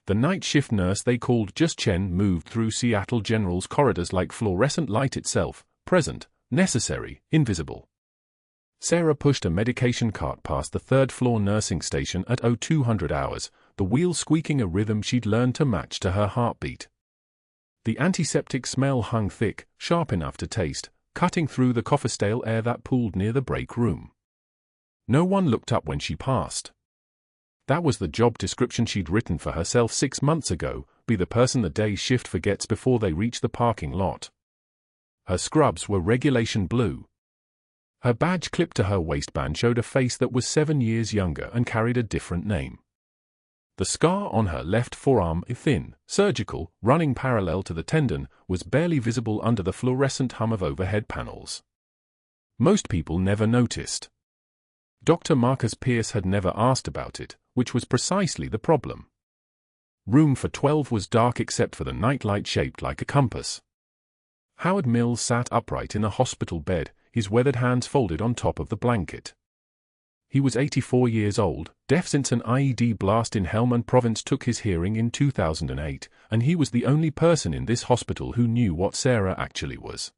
The night shift nurse they called just Chen moved through Seattle General's corridors like fluorescent light itself, present, necessary, invisible. Sarah pushed a medication cart past the third-floor nursing station at 0200 hours, the wheel squeaking a rhythm she'd learned to match to her heartbeat. The antiseptic smell hung thick, sharp enough to taste, cutting through the coffee-stale air that pooled near the break room. No one looked up when she passed. That was the job description she'd written for herself 6 months ago, be the person the day shift forgets before they reach the parking lot. Her scrubs were regulation blue. Her badge clipped to her waistband showed a face that was 7 years younger and carried a different name. The scar on her left forearm, thin, surgical, running parallel to the tendon, was barely visible under the fluorescent hum of overhead panels. Most people never noticed. Dr. Marcus Pierce had never asked about it, which was precisely the problem. Room for 12 was dark except for the nightlight shaped like a compass. Howard Mills sat upright in a hospital bed, his weathered hands folded on top of the blanket. He was 84 years old, deaf since an IED blast in Helmand Province took his hearing in 2008, and he was the only person in this hospital who knew what Sarah actually was.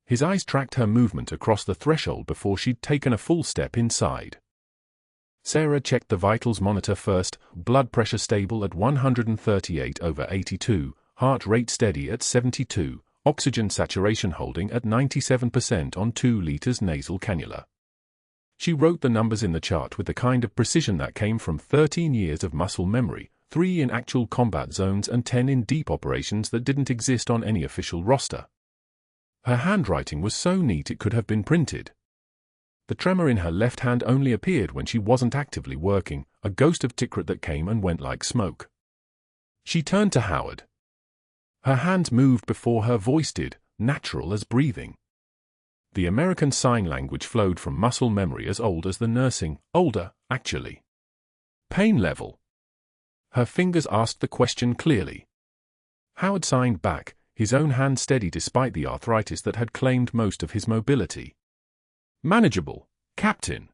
His eyes tracked her movement across the threshold before she'd taken a full step inside. Sarah checked the vitals monitor first, blood pressure stable at 138/82, heart rate steady at 72, oxygen saturation holding at 97% on 2 liters nasal cannula. She wrote the numbers in the chart with the kind of precision that came from 13 years of muscle memory, 3 in actual combat zones and 10 in deep operations that didn't exist on any official roster. Her handwriting was so neat it could have been printed. The tremor in her left hand only appeared when she wasn't actively working, a ghost of Tikrit that came and went like smoke. She turned to Howard. Her hands moved before her voice did, natural as breathing. The American Sign Language flowed from muscle memory as old as the nursing, older, actually. Pain level. Her fingers asked the question clearly. Howard signed back, his own hand steady despite the arthritis that had claimed most of his mobility. Manageable, Captain.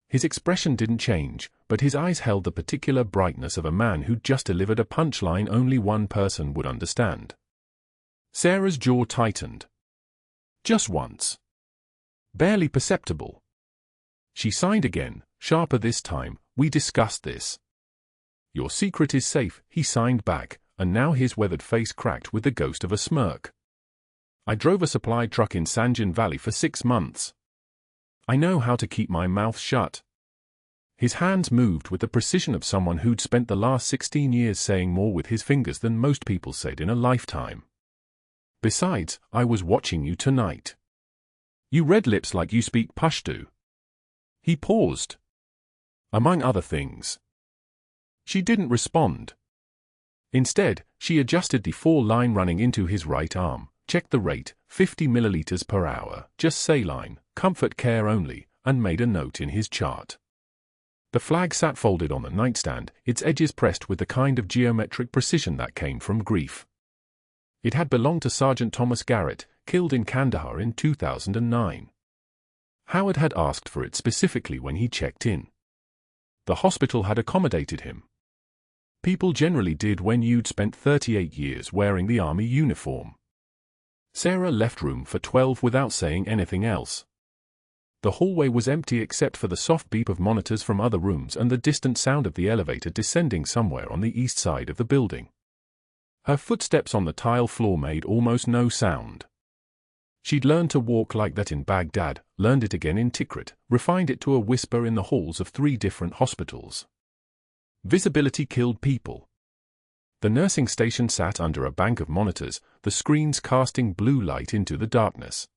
His expression didn't change, but his eyes held the particular brightness of a man who'd just delivered a punchline only one person would understand. Sarah's jaw tightened. Just once. Barely perceptible. She signed again, sharper this time, we discussed this. Your secret is safe, he signed back, and now his weathered face cracked with the ghost of a smirk. I drove a supply truck in Sanjin Valley for 6 months. I know how to keep my mouth shut. His hands moved with the precision of someone who'd spent the last 16 years saying more with his fingers than most people said in a lifetime. Besides, I was watching you tonight. You red lips like you speak Pashto. He paused. Among other things. She didn't respond. Instead, she adjusted the 4-line running into his right arm, checked the rate, 50 milliliters per hour, just saline, comfort care only, and made a note in his chart. The flag sat folded on the nightstand, its edges pressed with the kind of geometric precision that came from grief. It had belonged to Sergeant Thomas Garrett, killed in Kandahar in 2009. Howard had asked for it specifically when he checked in. The hospital had accommodated him. People generally did when you'd spent 38 years wearing the army uniform. Sarah left room for 12 without saying anything else. The hallway was empty except for the soft beep of monitors from other rooms and the distant sound of the elevator descending somewhere on the east side of the building. Her footsteps on the tile floor made almost no sound. She'd learned to walk like that in Baghdad, learned it again in Tikrit, refined it to a whisper in the halls of 3 different hospitals. Visibility killed people. The nursing station sat under a bank of monitors, the screens casting blue light into the darkness.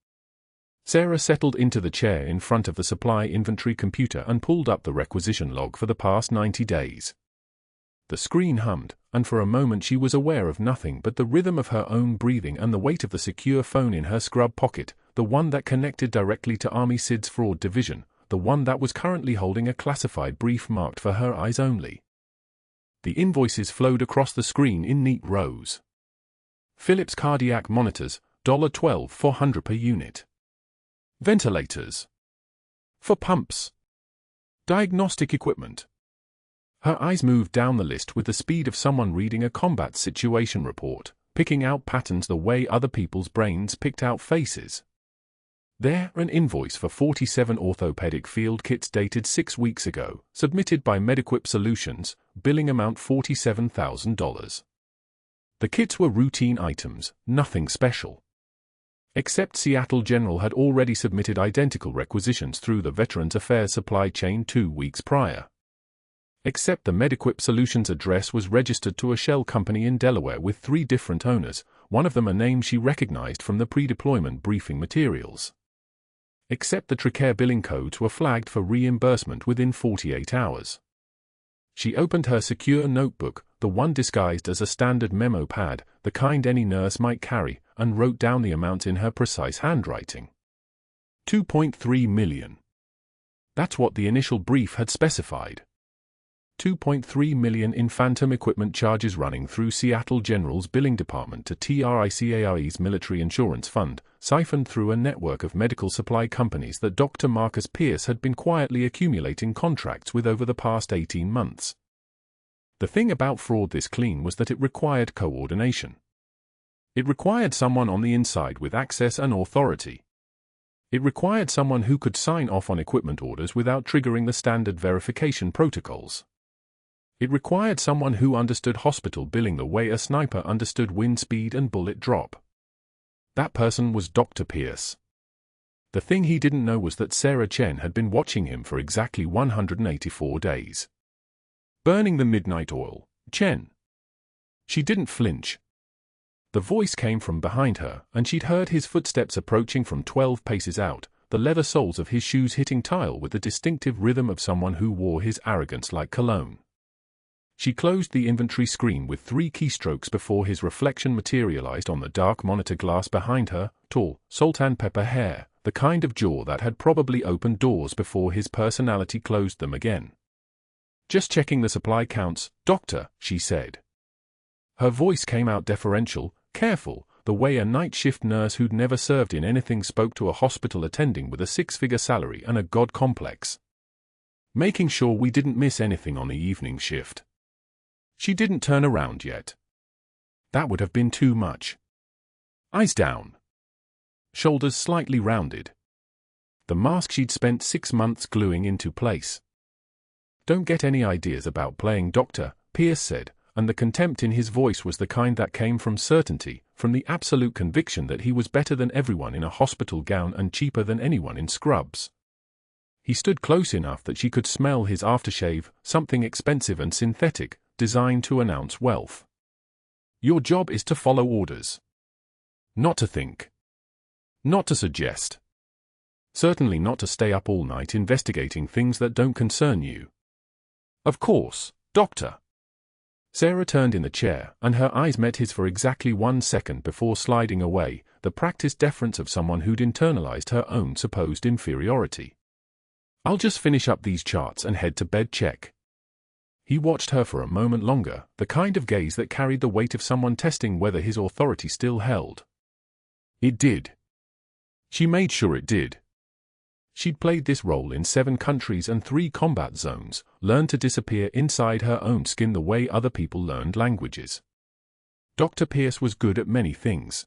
Sarah settled into the chair in front of the supply inventory computer and pulled up the requisition log for the past 90 days. The screen hummed, and for a moment she was aware of nothing but the rhythm of her own breathing and the weight of the secure phone in her scrub pocket, the one that connected directly to Army SID's fraud division, the one that was currently holding a classified brief marked for her eyes only. The invoices flowed across the screen in neat rows. Philips cardiac monitors, $12,400 per unit. Ventilators. For pumps. Diagnostic equipment. Her eyes moved down the list with the speed of someone reading a combat situation report, picking out patterns the way other people's brains picked out faces. There, an invoice for 47 orthopedic field kits dated 6 weeks ago, submitted by Mediquip Solutions, billing amount $47,000. The kits were routine items, nothing special. Except Seattle General had already submitted identical requisitions through the Veterans Affairs supply chain 2 weeks prior. Except the Mediquip Solutions address was registered to a shell company in Delaware with 3 different owners, one of them a name she recognized from the pre-deployment briefing materials. Except the TRICARE billing codes were flagged for reimbursement within 48 hours. She opened her secure notebook, the one disguised as a standard memo pad, the kind any nurse might carry, and wrote down the amounts in her precise handwriting. $2.3 million. That's what the initial brief had specified. $2.3 million in phantom equipment charges running through Seattle General's billing department to TRICARE's military insurance fund, siphoned through a network of medical supply companies that Dr. Marcus Pierce had been quietly accumulating contracts with over the past 18 months. The thing about fraud this clean was that it required coordination. It required someone on the inside with access and authority. It required someone who could sign off on equipment orders without triggering the standard verification protocols. It required someone who understood hospital billing the way a sniper understood wind speed and bullet drop. That person was Dr. Pierce. The thing he didn't know was that Sarah Chen had been watching him for exactly 184 days. Burning the midnight oil, Chen. She didn't flinch. The voice came from behind her, and she'd heard his footsteps approaching from 12 paces out, the leather soles of his shoes hitting tile with the distinctive rhythm of someone who wore his arrogance like cologne. She closed the inventory screen with 3 keystrokes before his reflection materialized on the dark monitor glass behind her, tall, salt-and-pepper hair, the kind of jaw that had probably opened doors before his personality closed them again. "Just checking the supply counts, Doctor," she said. Her voice came out deferential, careful, the way a night shift nurse who'd never served in anything spoke to a hospital attending with a 6-figure salary and a god complex. "Making sure we didn't miss anything on the evening shift." She didn't turn around yet. That would have been too much. Eyes down. Shoulders slightly rounded. The mask she'd spent 6 months gluing into place. "Don't get any ideas about playing doctor," Pierce said, and the contempt in his voice was the kind that came from certainty, from the absolute conviction that he was better than everyone in a hospital gown and cheaper than anyone in scrubs. He stood close enough that she could smell his aftershave, something expensive and synthetic, designed to announce wealth. "Your job is to follow orders. Not to think. Not to suggest. Certainly not to stay up all night investigating things that don't concern you." "Of course, Doctor." Sarah turned in the chair, and her eyes met his for exactly 1 second before sliding away, the practiced deference of someone who'd internalized her own supposed inferiority. "I'll just finish up these charts and head to bed. Check." He watched her for a moment longer, the kind of gaze that carried the weight of someone testing whether his authority still held. It did. She made sure it did. She'd played this role in 7 countries and 3 combat zones, learned to disappear inside her own skin the way other people learned languages. Dr. Pierce was good at many things.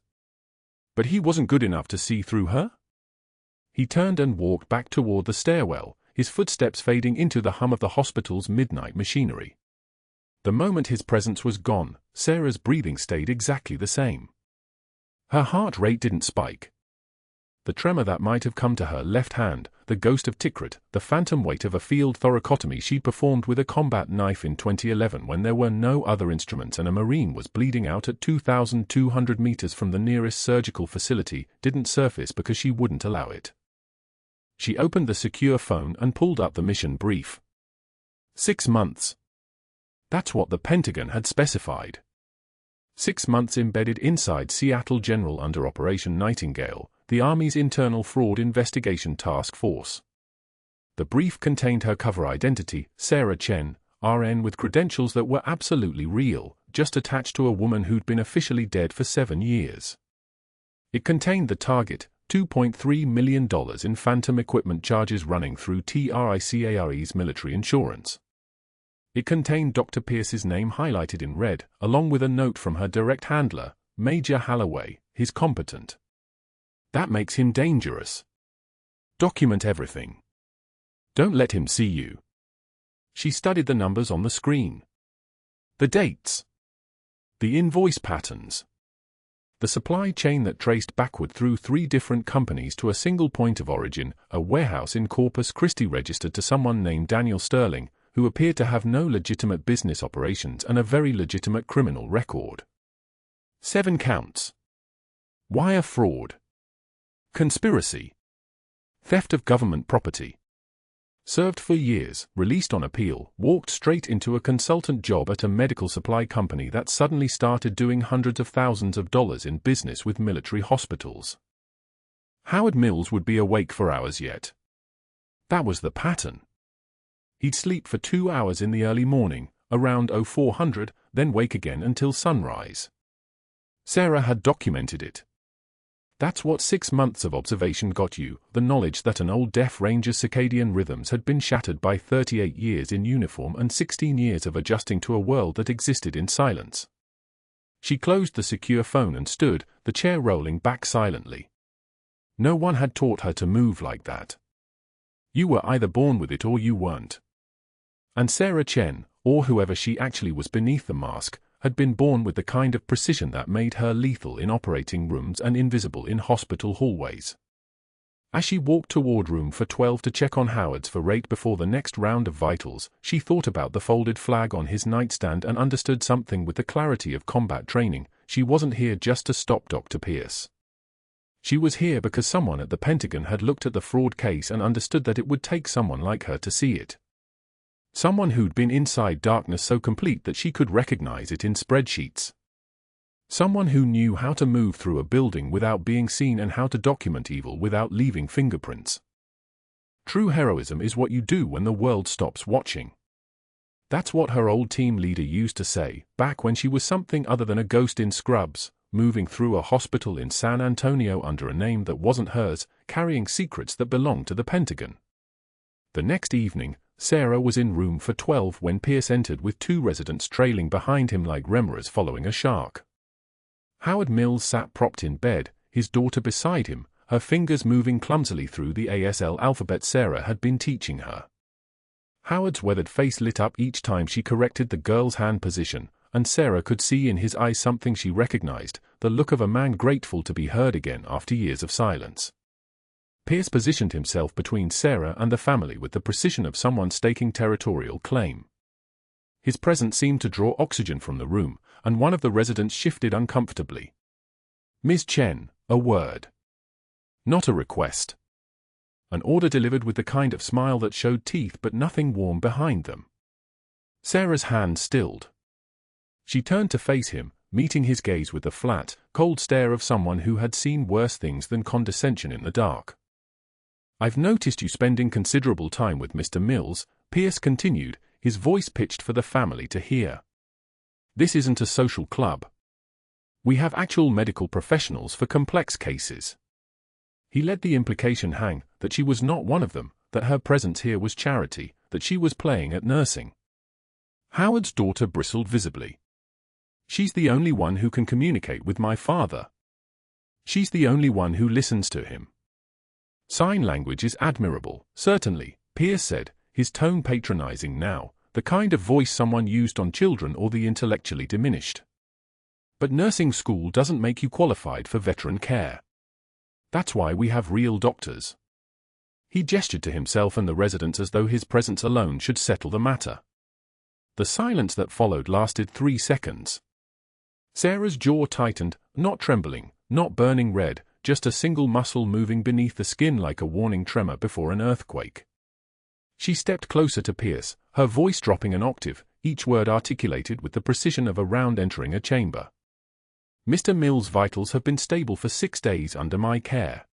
But he wasn't good enough to see through her? He turned and walked back toward the stairwell, his footsteps fading into the hum of the hospital's midnight machinery. The moment his presence was gone, Sarah's breathing stayed exactly the same. Her heart rate didn't spike. The tremor that might have come to her left hand, the ghost of Tikrit, the phantom weight of a field thoracotomy she'd performed with a combat knife in 2011 when there were no other instruments and a Marine was bleeding out at 2,200 meters from the nearest surgical facility, didn't surface because she wouldn't allow it. She opened the secure phone and pulled up the mission brief. 6 months. That's what the Pentagon had specified. 6 months embedded inside Seattle General under Operation Nightingale, the Army's internal fraud investigation task force. The brief contained her cover identity, Sarah Chen, RN, with credentials that were absolutely real, just attached to a woman who'd been officially dead for 7 years. It contained the target, $2.3 million in phantom equipment charges running through TRICARE's military insurance. It contained Dr. Pierce's name highlighted in red, along with a note from her direct handler, Major Halloway, his competent. That makes him dangerous. Document everything. Don't let him see you. She studied the numbers on the screen. The dates. The invoice patterns. The supply chain that traced backward through 3 different companies to a single point of origin, a warehouse in Corpus Christi registered to someone named Daniel Sterling, who appeared to have no legitimate business operations and a very legitimate criminal record. 7 counts. Wire fraud. Conspiracy. Theft of government property. Served for years, released on appeal, walked straight into a consultant job at a medical supply company that suddenly started doing hundreds of thousands of dollars in business with military hospitals. Howard Mills would be awake for hours yet. That was the pattern. He'd sleep for 2 hours in the early morning, around 0400, then wake again until sunrise. Sarah had documented it. That's what 6 months of observation got you, the knowledge that an old deaf ranger's circadian rhythms had been shattered by 38 years in uniform and 16 years of adjusting to a world that existed in silence. She closed the secure phone and stood, the chair rolling back silently. No one had taught her to move like that. You were either born with it or you weren't. And Sarah Chen, or whoever she actually was beneath the mask, had been born with the kind of precision that made her lethal in operating rooms and invisible in hospital hallways. As she walked toward room 412 to check on Howard's for rate before the next round of vitals, she thought about the folded flag on his nightstand and understood something with the clarity of combat training. She wasn't here just to stop Dr. Pierce. She was here because someone at the Pentagon had looked at the fraud case and understood that it would take someone like her to see it. Someone who'd been inside darkness so complete that she could recognize it in spreadsheets. Someone who knew how to move through a building without being seen and how to document evil without leaving fingerprints. True heroism is what you do when the world stops watching. That's what her old team leader used to say, back when she was something other than a ghost in scrubs, moving through a hospital in San Antonio under a name that wasn't hers, carrying secrets that belonged to the Pentagon. The next evening, Sarah was in room 412 when Pierce entered with 2 residents trailing behind him like remoras following a shark. Howard Mills sat propped in bed, his daughter beside him, her fingers moving clumsily through the ASL alphabet Sarah had been teaching her. Howard's weathered face lit up each time she corrected the girl's hand position, and Sarah could see in his eyes something she recognized, the look of a man grateful to be heard again after years of silence. Pierce positioned himself between Sarah and the family with the precision of someone staking territorial claim. His presence seemed to draw oxygen from the room, and one of the residents shifted uncomfortably. Ms. Chen, a word. Not a request. An order delivered with the kind of smile that showed teeth but nothing warm behind them. Sarah's hand stilled. She turned to face him, meeting his gaze with the flat, cold stare of someone who had seen worse things than condescension in the dark. I've noticed you spending considerable time with Mr. Mills, Pierce continued, his voice pitched for the family to hear. This isn't a social club. We have actual medical professionals for complex cases. He let the implication hang, that she was not one of them, that her presence here was charity, that she was playing at nursing. Howard's daughter bristled visibly. She's the only one who can communicate with my father. She's the only one who listens to him. Sign language is admirable, certainly, Pierce said, his tone patronizing now, the kind of voice someone used on children or the intellectually diminished. But nursing school doesn't make you qualified for veteran care. That's why we have real doctors. He gestured to himself and the residents as though his presence alone should settle the matter. The silence that followed lasted 3 seconds. Sarah's jaw tightened, not trembling, not burning red, just a single muscle moving beneath the skin like a warning tremor before an earthquake. She stepped closer to Pierce, her voice dropping an octave, each word articulated with the precision of a round entering a chamber. Mr. Mills' vitals have been stable for 6 days under my care.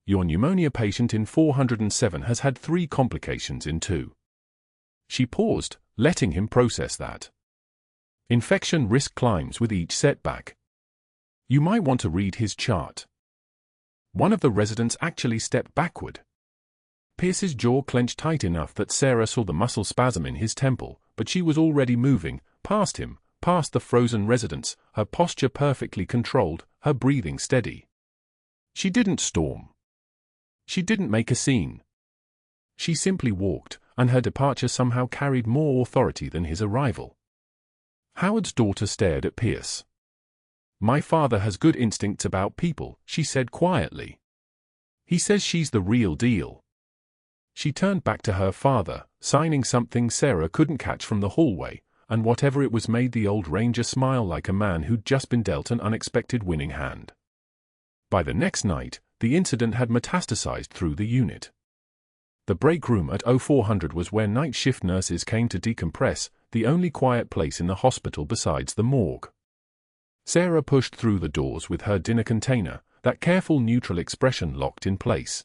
Your pneumonia patient in 407 has had 3 complications in 2. She paused, letting him process that. Infection risk climbs with each setback. You might want to read his chart. One of the residents actually stepped backward. Pierce's jaw clenched tight enough that Sarah saw the muscle spasm in his temple, but she was already moving, past him, past the frozen residents, her posture perfectly controlled, her breathing steady. She didn't storm. She didn't make a scene. She simply walked, and her departure somehow carried more authority than his arrival. Howard's daughter stared at Pierce. "My father has good instincts about people," she said quietly. "He says she's the real deal." She turned back to her father, signing something Sarah couldn't catch from the hallway, and whatever it was made the old ranger smile like a man who'd just been dealt an unexpected winning hand. By the next night, the incident had metastasized through the unit. The break room at 0400 was where night shift nurses came to decompress, the only quiet place in the hospital besides the morgue. Sarah pushed through the doors with her dinner container, that careful neutral expression locked in place.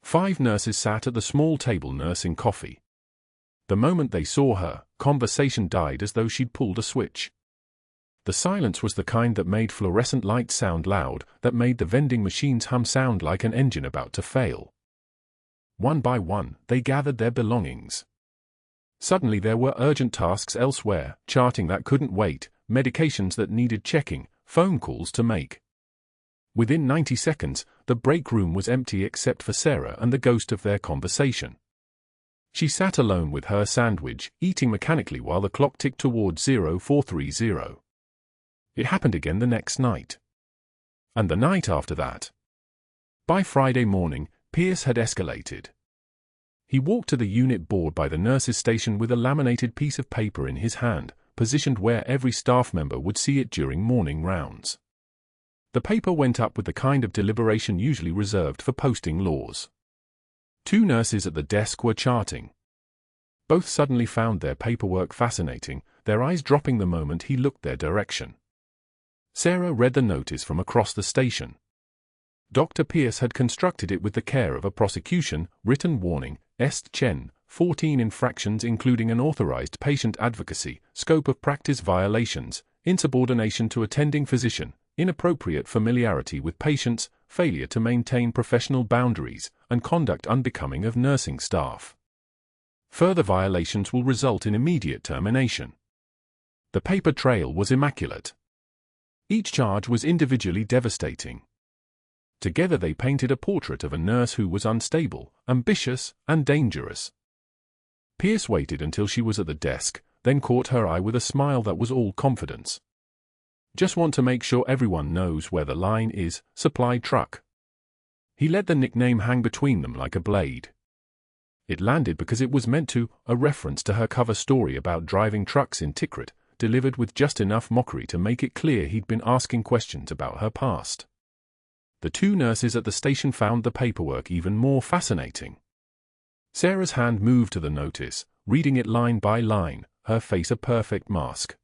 5 nurses sat at the small table nursing coffee. The moment they saw her, conversation died as though she'd pulled a switch. The silence was the kind that made fluorescent lights sound loud, that made the vending machines hum sound like an engine about to fail. One by one, they gathered their belongings. Suddenly there were urgent tasks elsewhere, charting that couldn't wait, medications that needed checking, phone calls to make. Within 90 seconds, the break room was empty except for Sarah and the ghost of their conversation. She sat alone with her sandwich, eating mechanically while the clock ticked toward 0430. It happened again the next night. And the night after that. By Friday morning, Pierce had escalated. He walked to the unit board by the nurse's station with a laminated piece of paper in his hand, positioned where every staff member would see it during morning rounds. The paper went up with the kind of deliberation usually reserved for posting laws. 2 nurses at the desk were charting. Both suddenly found their paperwork fascinating, their eyes dropping the moment he looked their direction. Sarah read the notice from across the station. Dr. Pierce had constructed it with the care of a prosecution, written warning, Est. Chen, 14 infractions including unauthorized patient advocacy, scope of practice violations, insubordination to attending physician, inappropriate familiarity with patients, failure to maintain professional boundaries, and conduct unbecoming of nursing staff. Further violations will result in immediate termination. The paper trail was immaculate. Each charge was individually devastating. Together they painted a portrait of a nurse who was unstable, ambitious, and dangerous. Pierce waited until she was at the desk, then caught her eye with a smile that was all confidence. "Just want to make sure everyone knows where the line is, supply truck." He let the nickname hang between them like a blade. It landed because it was meant to, a reference to her cover story about driving trucks in Tikrit, delivered with just enough mockery to make it clear he'd been asking questions about her past. The 2 nurses at the station found the paperwork even more fascinating. Sarah's hand moved to the notice, reading it line by line, her face a perfect mask.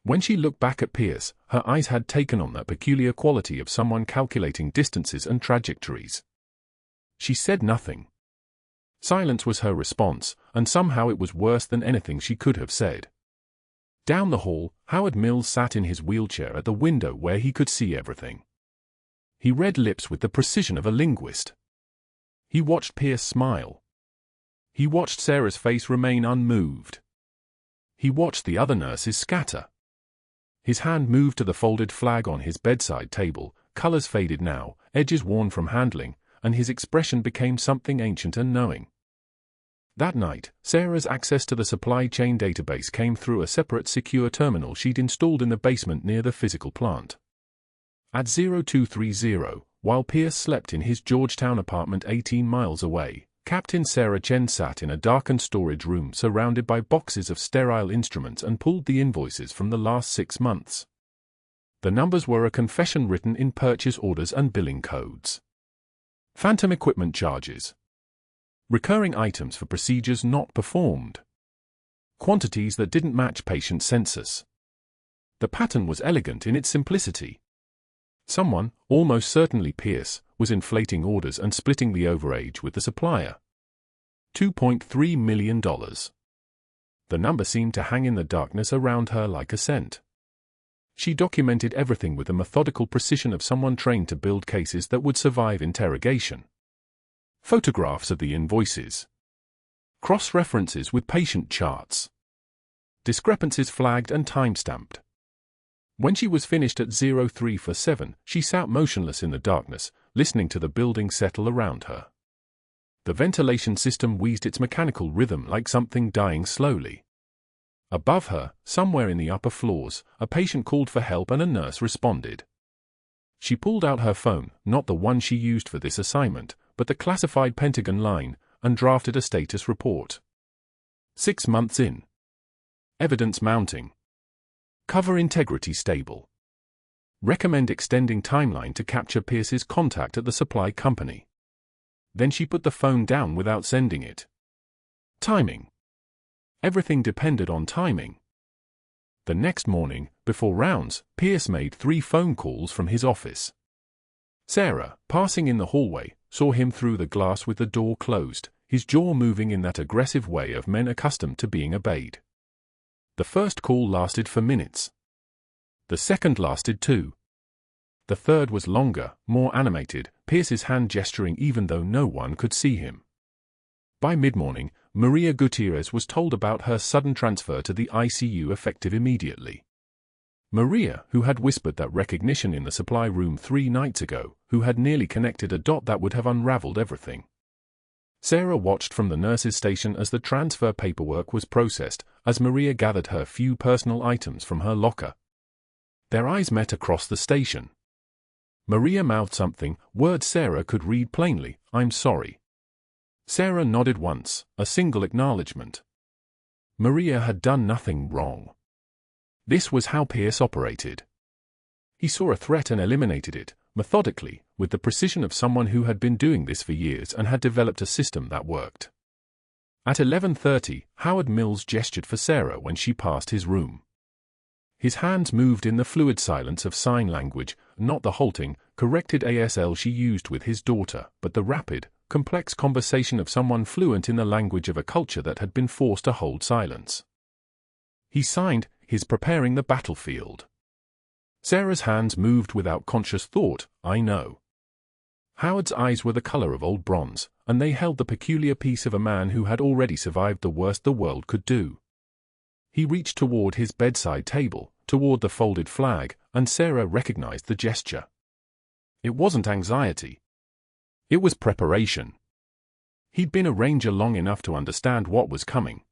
When she looked back at Pierce, her eyes had taken on that peculiar quality of someone calculating distances and trajectories. She said nothing. Silence was her response, and somehow it was worse than anything she could have said. Down the hall, Howard Mills sat in his wheelchair at the window where he could see everything. He read lips with the precision of a linguist. He watched Pierce smile. He watched Sarah's face remain unmoved. He watched the other nurses scatter. His hand moved to the folded flag on his bedside table, colors faded now, edges worn from handling, and his expression became something ancient and knowing. That night, Sarah's access to the supply chain database came through a separate secure terminal she'd installed in the basement near the physical plant. At 0230, while Pierce slept in his Georgetown apartment 18 miles away, Captain Sarah Chen sat in a darkened storage room surrounded by boxes of sterile instruments and pulled the invoices from the last 6 months. The numbers were a confession written in purchase orders and billing codes. Phantom equipment charges. Recurring items for procedures not performed. Quantities that didn't match patient census. The pattern was elegant in its simplicity. Someone, almost certainly Pierce, was inflating orders and splitting the overage with the supplier. $2.3 million. The number seemed to hang in the darkness around her like a scent. She documented everything with the methodical precision of someone trained to build cases that would survive interrogation. Photographs of the invoices. Cross-references with patient charts. Discrepancies flagged and time-stamped. When she was finished at 0347, she sat motionless in the darkness, listening to the building settle around her. The ventilation system wheezed its mechanical rhythm like something dying slowly. Above her, somewhere in the upper floors, a patient called for help and a nurse responded. She pulled out her phone, not the one she used for this assignment, but the classified Pentagon line, and drafted a status report. 6 months in. Evidence mounting. Cover integrity stable. Recommend extending timeline to capture Pierce's contact at the supply company. Then she put the phone down without sending it. Timing. Everything depended on timing. The next morning, before rounds, Pierce made 3 phone calls from his office. Sarah, passing in the hallway, saw him through the glass with the door closed, his jaw moving in that aggressive way of men accustomed to being obeyed. The first call lasted for minutes. The second lasted 2. The third was longer, more animated, Pierce's hand gesturing even though no one could see him. By mid-morning, Maria Gutierrez was told about her sudden transfer to the ICU effective immediately. Maria, who had whispered that recognition in the supply room 3 nights ago, who had nearly connected a dot that would have unraveled everything. Sarah watched from the nurse's station as the transfer paperwork was processed, as Maria gathered her few personal items from her locker. Their eyes met across the station. Maria mouthed something, words Sarah could read plainly, "I'm sorry." Sarah nodded once, a single acknowledgement. Maria had done nothing wrong. This was how Pierce operated. He saw a threat and eliminated it, methodically, with the precision of someone who had been doing this for years and had developed a system that worked. At 11:30, Howard Mills gestured for Sarah when she passed his room. His hands moved in the fluid silence of sign language, not the halting, corrected ASL she used with his daughter, but the rapid, complex conversation of someone fluent in the language of a culture that had been forced to hold silence. He signed, his preparing the battlefield. Sarah's hands moved without conscious thought, "I know." Howard's eyes were the color of old bronze, and they held the peculiar peace of a man who had already survived the worst the world could do. He reached toward his bedside table, toward the folded flag, and Sarah recognized the gesture. It wasn't anxiety. It was preparation. He'd been a ranger long enough to understand what was coming.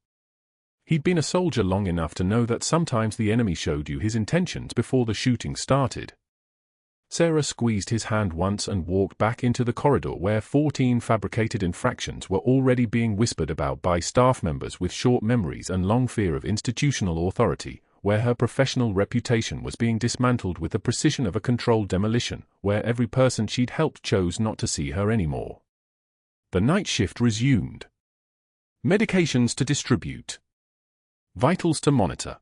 He'd been a soldier long enough to know that sometimes the enemy showed you his intentions before the shooting started. Sarah squeezed his hand once and walked back into the corridor where 14 fabricated infractions were already being whispered about by staff members with short memories and long fear of institutional authority, where her professional reputation was being dismantled with the precision of a controlled demolition, where every person she'd helped chose not to see her anymore. The night shift resumed. Medications to distribute. Vitals to monitor.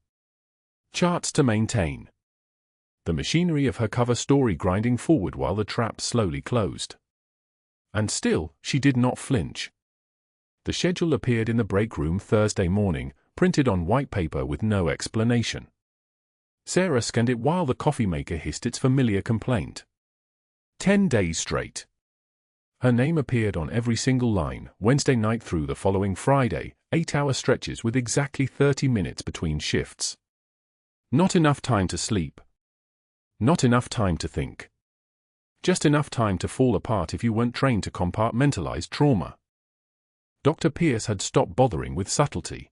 Charts to maintain. The machinery of her cover story grinding forward while the trap slowly closed. And still, she did not flinch. The schedule appeared in the break room Thursday morning, printed on white paper with no explanation. Sarah scanned it while the coffee maker hissed its familiar complaint. 10 days straight. Her name appeared on every single line, Wednesday night through the following Friday, 8-hour stretches with exactly 30 minutes between shifts. Not enough time to sleep. Not enough time to think. Just enough time to fall apart if you weren't trained to compartmentalize trauma. Dr. Pierce had stopped bothering with subtlety.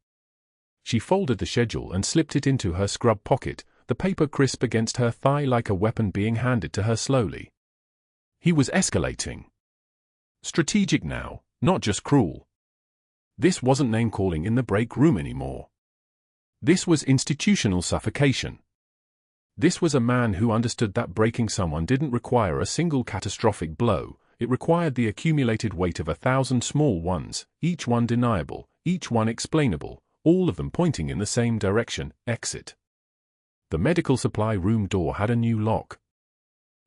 She folded the schedule and slipped it into her scrub pocket, the paper crisp against her thigh like a weapon being handed to her slowly. He was escalating. Strategic now, not just cruel. This wasn't name-calling in the break room anymore. This was institutional suffocation. This was a man who understood that breaking someone didn't require a single catastrophic blow, it required the accumulated weight of 1,000 small ones, each one deniable, each one explainable, all of them pointing in the same direction, exit. The medical supply room door had a new lock.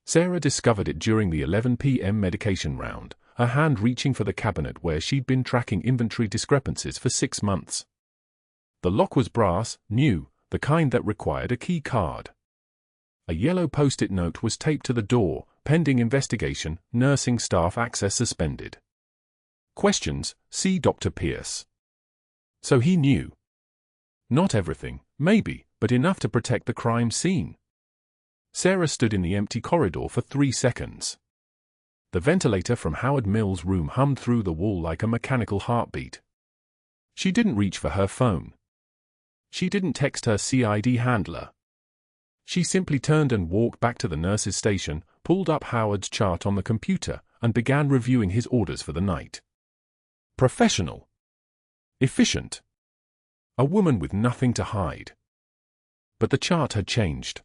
Sarah discovered it during the 11 p.m. medication round, her hand reaching for the cabinet where she'd been tracking inventory discrepancies for 6 months. The lock was brass, new, the kind that required a key card. A yellow post-it note was taped to the door, pending investigation, nursing staff access suspended. Questions, see Dr. Pierce. So he knew. Not everything, maybe, but enough to protect the crime scene. Sarah stood in the empty corridor for 3 seconds. The ventilator from Howard Mills' room hummed through the wall like a mechanical heartbeat. She didn't reach for her phone. She didn't text her CID handler. She simply turned and walked back to the nurse's station, pulled up Howard's chart on the computer, and began reviewing his orders for the night. Professional. Efficient. A woman with nothing to hide. But the chart had changed.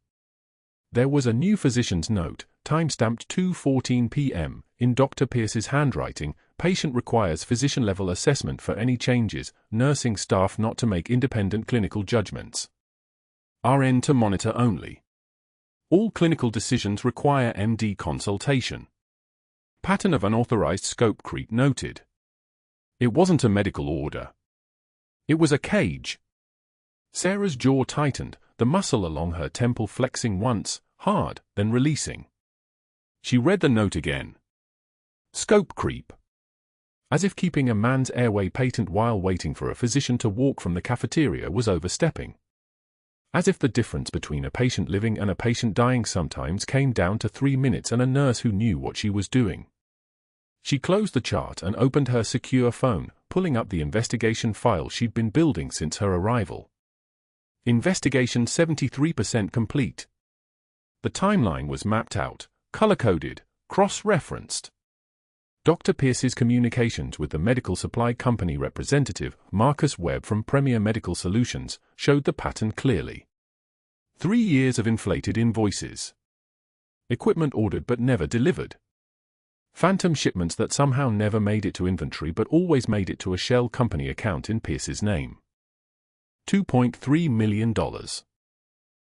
There was a new physician's note, time-stamped 2:14 p.m., in Dr. Pierce's handwriting. Patient requires physician-level assessment for any changes, nursing staff not to make independent clinical judgments. RN to monitor only. All clinical decisions require MD consultation. Pattern of unauthorized scope creep noted. It wasn't a medical order. It was a cage. Sarah's jaw tightened, the muscle along her temple flexing once, hard, then releasing. She read the note again. Scope creep. As if keeping a man's airway patent while waiting for a physician to walk from the cafeteria was overstepping. As if the difference between a patient living and a patient dying sometimes came down to 3 minutes and a nurse who knew what she was doing. She closed the chart and opened her secure phone, pulling up the investigation file she'd been building since her arrival. Investigation 73% complete. The timeline was mapped out, color-coded, cross-referenced. Dr. Pierce's communications with the medical supply company representative, Marcus Webb from Premier Medical Solutions, showed the pattern clearly. 3 years of inflated invoices. Equipment ordered but never delivered. Phantom shipments that somehow never made it to inventory but always made it to a shell company account in Pierce's name. $2.3 million.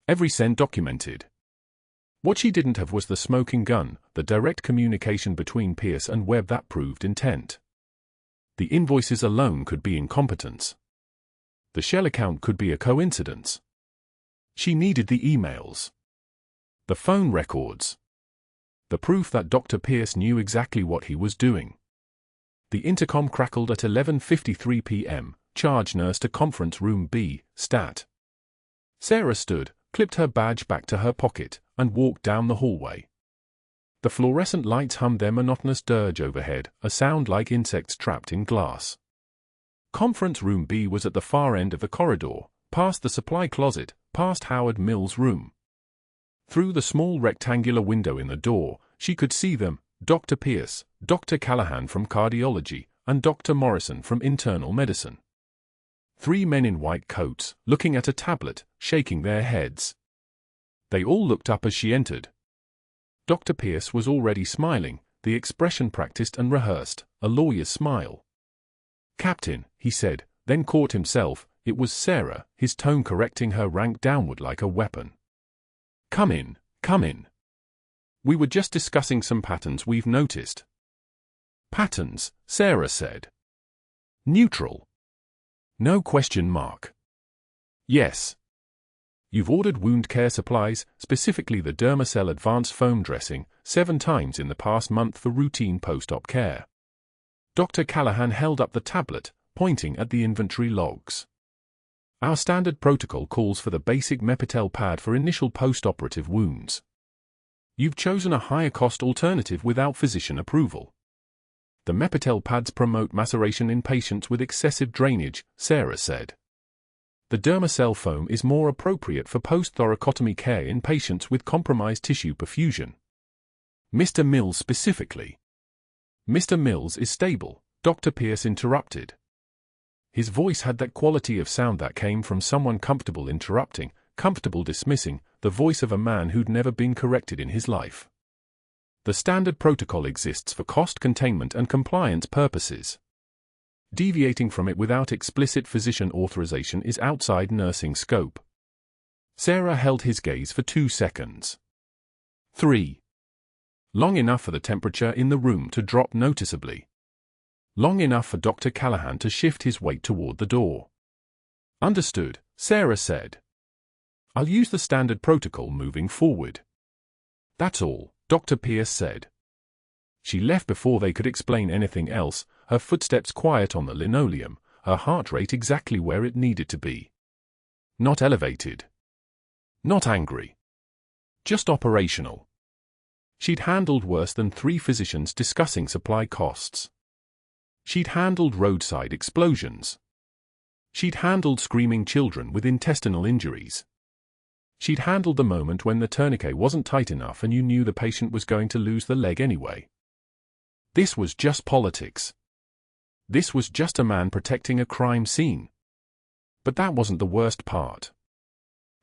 Every cent documented. What she didn't have was the smoking gun, the direct communication between Pierce and Webb that proved intent. The invoices alone could be incompetence. The shell account could be a coincidence. She needed the emails. The phone records. The proof that Dr. Pierce knew exactly what he was doing. The intercom crackled at 11:53 p.m., charge nurse to conference room B, stat. Sarah stood, clipped her badge back to her pocket, and walked down the hallway. The fluorescent lights hummed their monotonous dirge overhead, a sound like insects trapped in glass. Conference room B was at the far end of the corridor, past the supply closet, past Howard Mills' room. Through the small rectangular window in the door, she could see them, Dr. Pierce, Dr. Callahan from cardiology, and Dr. Morrison from internal medicine. 3 men in white coats, looking at a tablet, shaking their heads. They all looked up as she entered. Dr. Pierce was already smiling, the expression practiced and rehearsed, a lawyer's smile. "Captain," he said, then caught himself. It was Sarah, his tone correcting her rank downward like a weapon. Come in, come in. We were just discussing some patterns we've noticed." "Patterns," Sarah said. "Neutral. No question mark." "Yes. You've ordered wound care supplies, specifically the Dermacell Advanced Foam Dressing, 7 times in the past month for routine post-op care." Dr. Callahan held up the tablet, pointing at the inventory logs. "Our standard protocol calls for the basic Mepitel pad for initial post-operative wounds. You've chosen a higher-cost alternative without physician approval. The Mepitel pads promote maceration in patients with excessive drainage," Sarah said. "The Dermacell foam is more appropriate for post-thoracotomy care in patients with compromised tissue perfusion." "Mr. Mills specifically." "Mr. Mills is stable," Dr. Pierce interrupted. His voice had that quality of sound that came from someone comfortable interrupting, comfortable dismissing, the voice of a man who'd never been corrected in his life. "The standard protocol exists for cost containment and compliance purposes. Deviating from it without explicit physician authorization is outside nursing scope." Sarah held his gaze for 2 seconds. 3. Long enough for the temperature in the room to drop noticeably. Long enough for Dr. Callahan to shift his weight toward the door. "Understood," Sarah said. "I'll use the standard protocol moving forward." "That's all," Dr. Pierce said. She left before they could explain anything else, her footsteps quiet on the linoleum, her heart rate exactly where it needed to be. Not elevated. Not angry. Just operational. She'd handled worse than 3 physicians discussing supply costs. She'd handled roadside explosions. She'd handled screaming children with intestinal injuries. She'd handled the moment when the tourniquet wasn't tight enough and you knew the patient was going to lose the leg anyway. This was just politics. This was just a man protecting a crime scene. But that wasn't the worst part.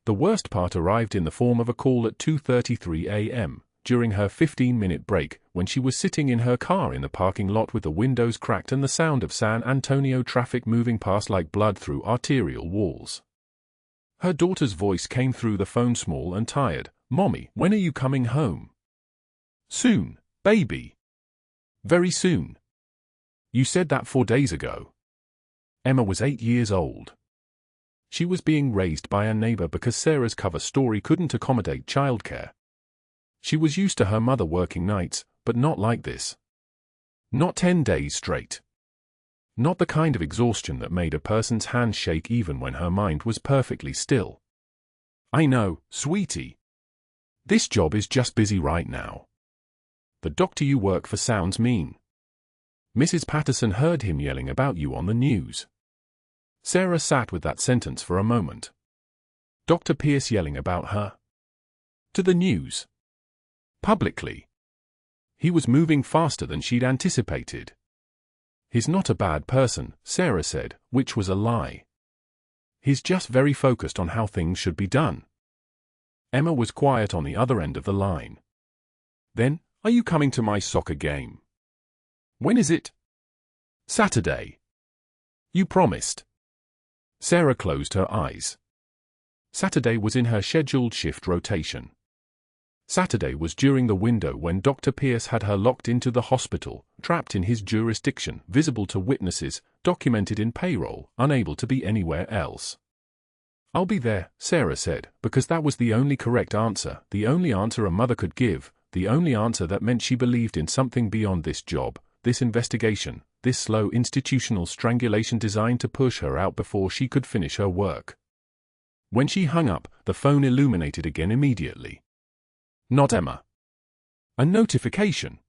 The worst part arrived in the form of a call at 2:33 a.m., during her 15-minute break, when she was sitting in her car in the parking lot with the windows cracked and the sound of San Antonio traffic moving past like blood through arterial walls. Her daughter's voice came through the phone, small and tired. "Mommy, when are you coming home?" "Soon, baby. Very soon. You said that 4 days ago." Emma was 8 years old. She was being raised by a neighbor because Sarah's cover story couldn't accommodate childcare. She was used to her mother working nights, but not like this. Not 10 days straight. Not the kind of exhaustion that made a person's hands shake even when her mind was perfectly still. "I know, sweetie. This job is just busy right now. The doctor you work for sounds mean. Mrs. Patterson heard him yelling about you on the news." Sarah sat with that sentence for a moment. Dr. Pierce yelling about her? To the news? Publicly? He was moving faster than she'd anticipated. "He's not a bad person," Sarah said, which was a lie. "He's just very focused on how things should be done." Emma was quiet on the other end of the line. "Then, are you coming to my soccer game?" "When is it?" "Saturday. You promised." Sarah closed her eyes. Saturday was in her scheduled shift rotation. Saturday was during the window when Dr. Pierce had her locked into the hospital, trapped in his jurisdiction, visible to witnesses, documented in payroll, unable to be anywhere else. "I'll be there," Sarah said, because that was the only correct answer, the only answer a mother could give, the only answer that meant she believed in something beyond this job, this investigation, this slow institutional strangulation designed to push her out before she could finish her work. When she hung up, the phone illuminated again immediately. Not Emma. A notification.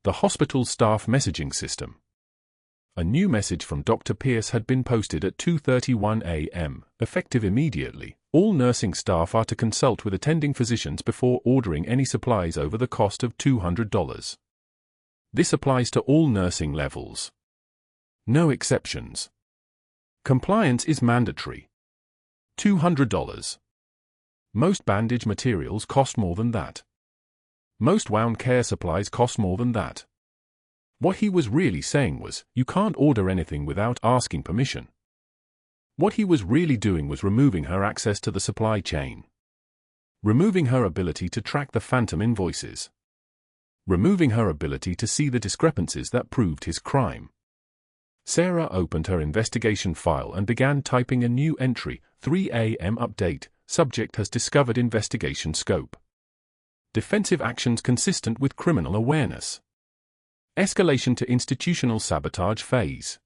The hospital staff messaging system. A new message from Dr. Pierce had been posted at 2:31 a.m., effective immediately. All nursing staff are to consult with attending physicians before ordering any supplies over the cost of $200. This applies to all nursing levels. No exceptions. Compliance is mandatory. $200. Most bandage materials cost more than that. Most wound care supplies cost more than that. What he was really saying was, you can't order anything without asking permission. What he was really doing was removing her access to the supply chain. Removing her ability to track the phantom invoices. Removing her ability to see the discrepancies that proved his crime. Sarah opened her investigation file and began typing a new entry, 3 a.m. update, subject has discovered investigation scope. Defensive actions consistent with criminal awareness. Escalation to institutional sabotage phase.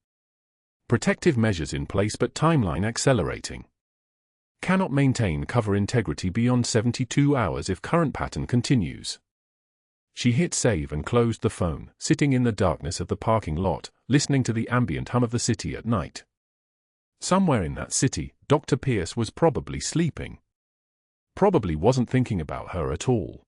Protective measures in place but timeline accelerating. Cannot maintain cover integrity beyond 72 hours if current pattern continues. She hit save and closed the phone, sitting in the darkness of the parking lot, listening to the ambient hum of the city at night. Somewhere in that city, Dr. Pierce was probably sleeping. Probably wasn't thinking about her at all.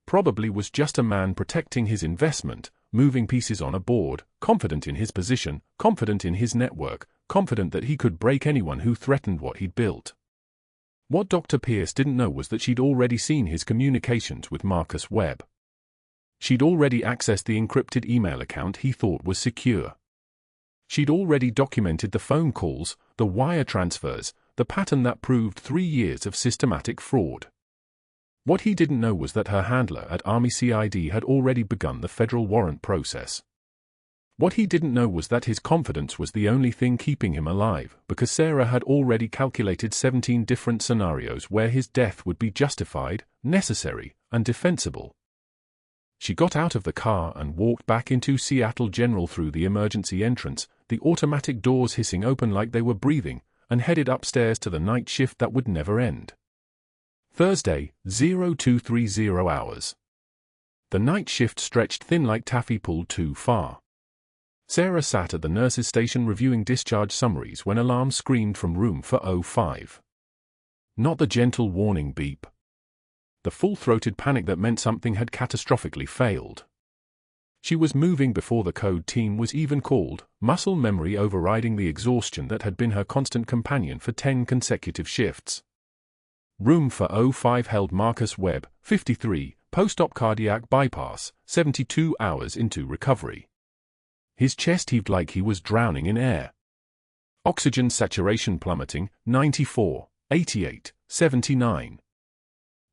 Probably was just a man protecting his investment, moving pieces on a board, confident in his position, confident in his network, confident that he could break anyone who threatened what he'd built. What Dr. Pierce didn't know was that she'd already seen his communications with Marcus Webb. She'd already accessed the encrypted email account he thought was secure. She'd already documented the phone calls, the wire transfers, the pattern that proved 3 years of systematic fraud. What he didn't know was that her handler at Army CID had already begun the federal warrant process. What he didn't know was that his confidence was the only thing keeping him alive, because Sarah had already calculated 17 different scenarios where his death would be justified, necessary, and defensible. She got out of the car and walked back into Seattle General through the emergency entrance, the automatic doors hissing open like they were breathing, and headed upstairs to the night shift that would never end. Thursday, 0230 hours. The night shift stretched thin like taffy pulled too far. Sarah sat at the nurse's station reviewing discharge summaries when alarm screamed from room 405. Not the gentle warning beep. The full-throated panic that meant something had catastrophically failed. She was moving before the code team was even called, muscle memory overriding the exhaustion that had been her constant companion for 10 consecutive shifts. Room 405 held Marcus Webb, 53, post-op cardiac bypass, 72 hours into recovery. His chest heaved like he was drowning in air. Oxygen saturation plummeting, 94, 88, 79.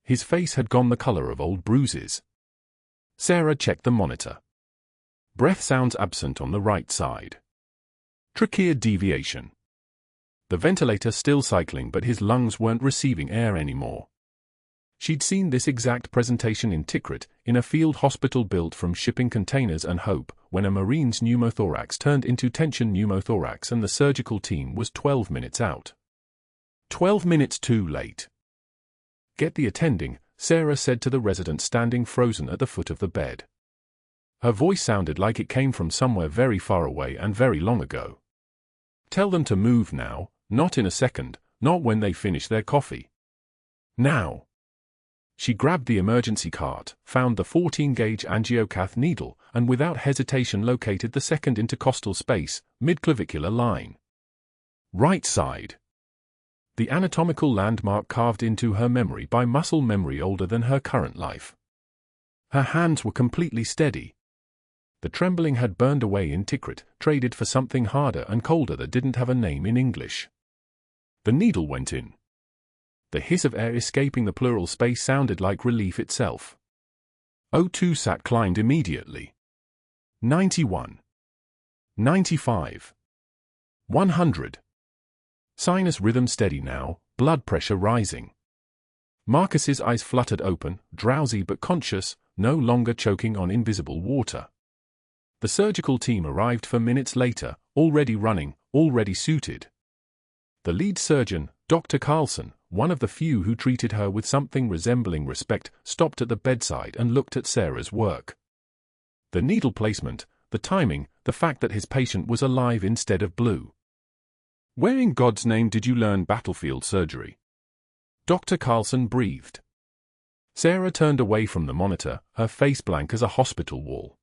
His face had gone the color of old bruises. Sarah checked the monitor. Breath sounds absent on the right side. Trachea deviation. The ventilator still cycling, but his lungs weren't receiving air anymore. She'd seen this exact presentation in Tikrit, in a field hospital built from shipping containers and hope, when a Marine's pneumothorax turned into tension pneumothorax and the surgical team was 12 minutes out. 12 minutes too late. Get the attending, Sarah said to the resident standing frozen at the foot of the bed. Her voice sounded like it came from somewhere very far away and very long ago. Tell them to move now, not in a second, not when they finish their coffee. Now. She grabbed the emergency cart, found the 14-gauge angiocath needle, and without hesitation located the second intercostal space, mid-clavicular line. Right side. The anatomical landmark carved into her memory by muscle memory older than her current life. Her hands were completely steady. The trembling had burned away in Tikrit, traded for something harder and colder that didn't have a name in English. The needle went in. The hiss of air escaping the pleural space sounded like relief itself. O2 sat climbed immediately. 91. 95. 100. Sinus rhythm steady now, blood pressure rising. Marcus's eyes fluttered open, drowsy but conscious, no longer choking on invisible water. The surgical team arrived 4 minutes later, already running, already suited. The lead surgeon, Dr. Carlson, one of the few who treated her with something resembling respect, stopped at the bedside and looked at Sarah's work. The needle placement, the timing, the fact that his patient was alive instead of blue. Where in God's name did you learn battlefield surgery? Dr. Carlson breathed. Sarah turned away from the monitor, her face blank as a hospital wall.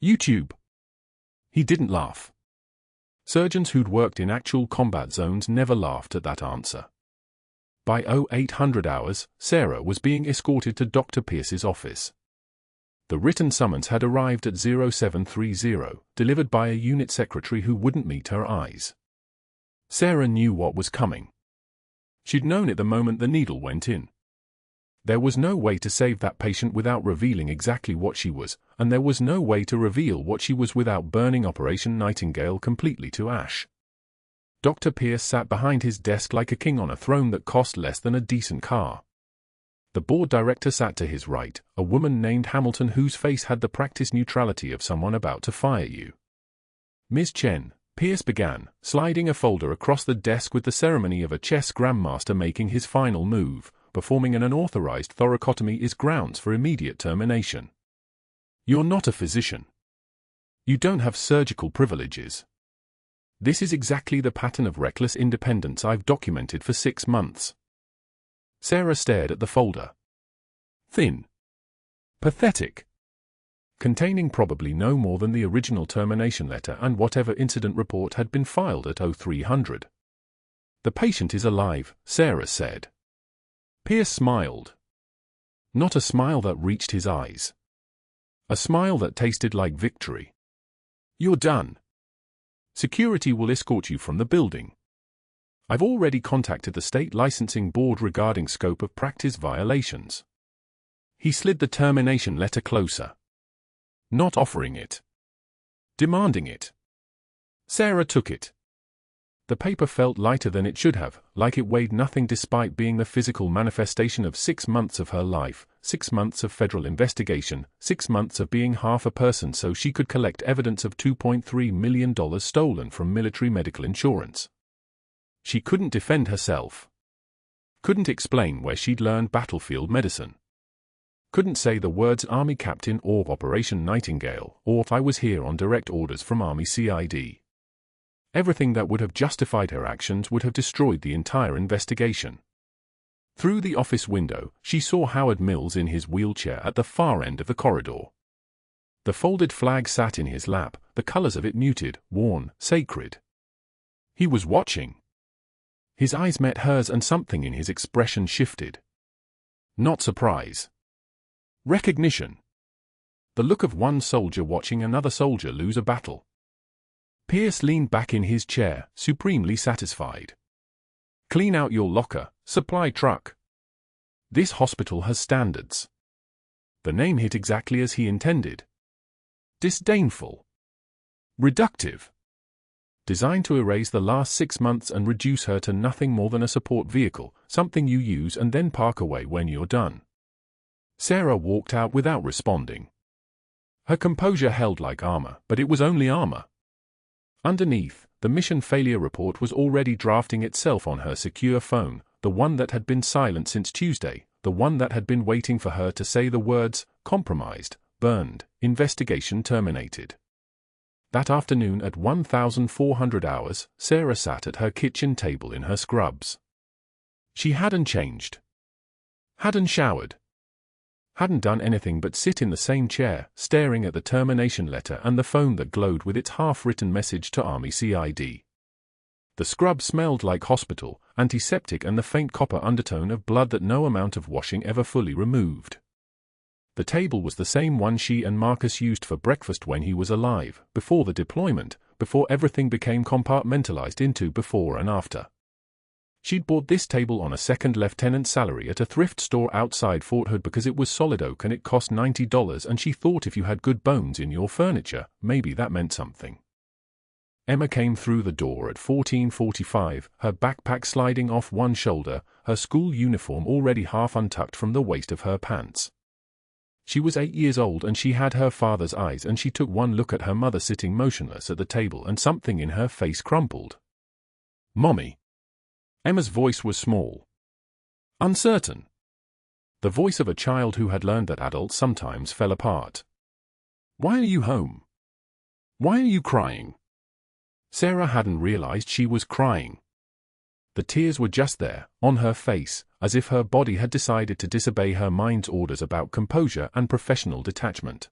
YouTube. He didn't laugh. Surgeons who'd worked in actual combat zones never laughed at that answer. By 0800 hours, Sarah was being escorted to Dr. Pierce's office. The written summons had arrived at 0730, delivered by a unit secretary who wouldn't meet her eyes. Sarah knew what was coming. She'd known it the moment the needle went in. There was no way to save that patient without revealing exactly what she was, and there was no way to reveal what she was without burning Operation Nightingale completely to ash. Dr. Pierce sat behind his desk like a king on a throne that cost less than a decent car. The board director sat to his right, a woman named Hamilton whose face had the practiced neutrality of someone about to fire you. Ms. Chen, Pierce began, sliding a folder across the desk with the ceremony of a chess grandmaster making his final move. Performing an unauthorized thoracotomy is grounds for immediate termination. You're not a physician. You don't have surgical privileges. This is exactly the pattern of reckless independence I've documented for 6 months. Sarah stared at the folder. Thin. Pathetic. Containing probably no more than the original termination letter and whatever incident report had been filed at 0300. The patient is alive, Sarah said. Pierce smiled. Not a smile that reached his eyes. A smile that tasted like victory. You're done. Security will escort you from the building. I've already contacted the state licensing board regarding scope of practice violations. He slid the termination letter closer. Not offering it. Demanding it. Sarah took it. The paper felt lighter than it should have, like it weighed nothing despite being the physical manifestation of 6 months of her life, 6 months of federal investigation, 6 months of being half a person so she could collect evidence of $2.3 million stolen from military medical insurance. She couldn't defend herself. Couldn't explain where she'd learned battlefield medicine. Couldn't say the words Army Captain or Operation Nightingale or I was here on direct orders from Army CID. Everything that would have justified her actions would have destroyed the entire investigation. Through the office window, she saw Howard Mills in his wheelchair at the far end of the corridor. The folded flag sat in his lap, the colors of it muted, worn, sacred. He was watching. His eyes met hers and something in his expression shifted. Not surprise. Recognition. The look of one soldier watching another soldier lose a battle. Pierce leaned back in his chair, supremely satisfied. Clean out your locker, supply truck. This hospital has standards. The name hit exactly as he intended. Disdainful. Reductive. Designed to erase the last 6 months and reduce her to nothing more than a support vehicle, something you use and then park away when you're done. Sarah walked out without responding. Her composure held like armor, but it was only armor. Underneath, the mission failure report was already drafting itself on her secure phone, the one that had been silent since Tuesday, the one that had been waiting for her to say the words, compromised, burned, investigation terminated. That afternoon at 1400 hours, Sarah sat at her kitchen table in her scrubs. She hadn't changed. Hadn't showered. Hadn't done anything but sit in the same chair, staring at the termination letter and the phone that glowed with its half-written message to Army CID. The scrub smelled like hospital, antiseptic and the faint copper undertone of blood that no amount of washing ever fully removed. The table was the same one she and Marcus used for breakfast when he was alive, before the deployment, before everything became compartmentalized into before and after. She'd bought this table on a second lieutenant salary at a thrift store outside Fort Hood because it was solid oak and it cost $90 and she thought if you had good bones in your furniture, maybe that meant something. Emma came through the door at 14:45, her backpack sliding off one shoulder, her school uniform already half untucked from the waist of her pants. She was 8 years old and she had her father's eyes and she took one look at her mother sitting motionless at the table and something in her face crumpled. Mommy. Emma's voice was small. Uncertain. The voice of a child who had learned that adults sometimes fell apart. Why are you home? Why are you crying? Sarah hadn't realized she was crying. The tears were just there, on her face, as if her body had decided to disobey her mind's orders about composure and professional detachment.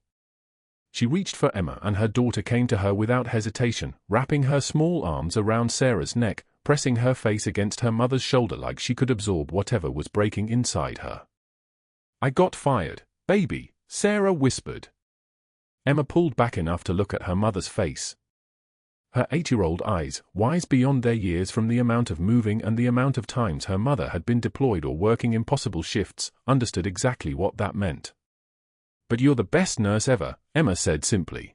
She reached for Emma and her daughter came to her without hesitation, wrapping her small arms around Sarah's neck, pressing her face against her mother's shoulder like she could absorb whatever was breaking inside her. I got fired, baby, Sarah whispered. Emma pulled back enough to look at her mother's face. Her 8-year-old eyes, wise beyond their years from the amount of moving and the amount of times her mother had been deployed or working impossible shifts, understood exactly what that meant. But you're the best nurse ever, Emma said simply.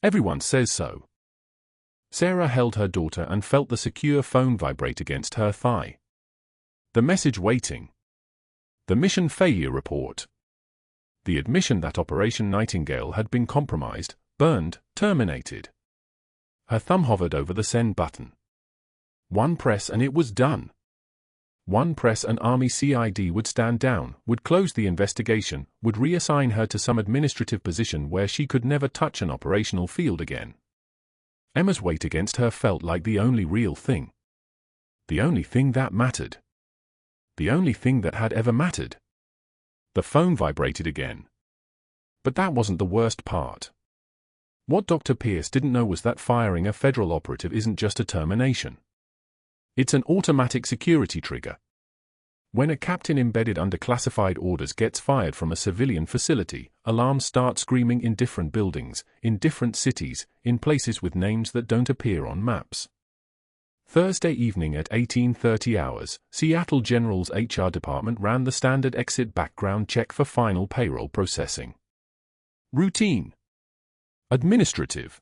Everyone says so. Sarah held her daughter and felt the secure phone vibrate against her thigh. The message waiting. The mission failure report. The admission that Operation Nightingale had been compromised, burned, terminated. Her thumb hovered over the send button. One press and it was done. One press and Army CID would stand down, would close the investigation, would reassign her to some administrative position where she could never touch an operational field again. Emma's weight against her felt like the only real thing. The only thing that mattered. The only thing that had ever mattered. The phone vibrated again. But that wasn't the worst part. What Dr. Pierce didn't know was that firing a federal operative isn't just a termination. It's an automatic security trigger. When a captain embedded under classified orders gets fired from a civilian facility, alarms start screaming in different buildings, in different cities, in places with names that don't appear on maps. Thursday evening at 18:30 hours, Seattle General's HR department ran the standard exit background check for final payroll processing. Routine. Administrative.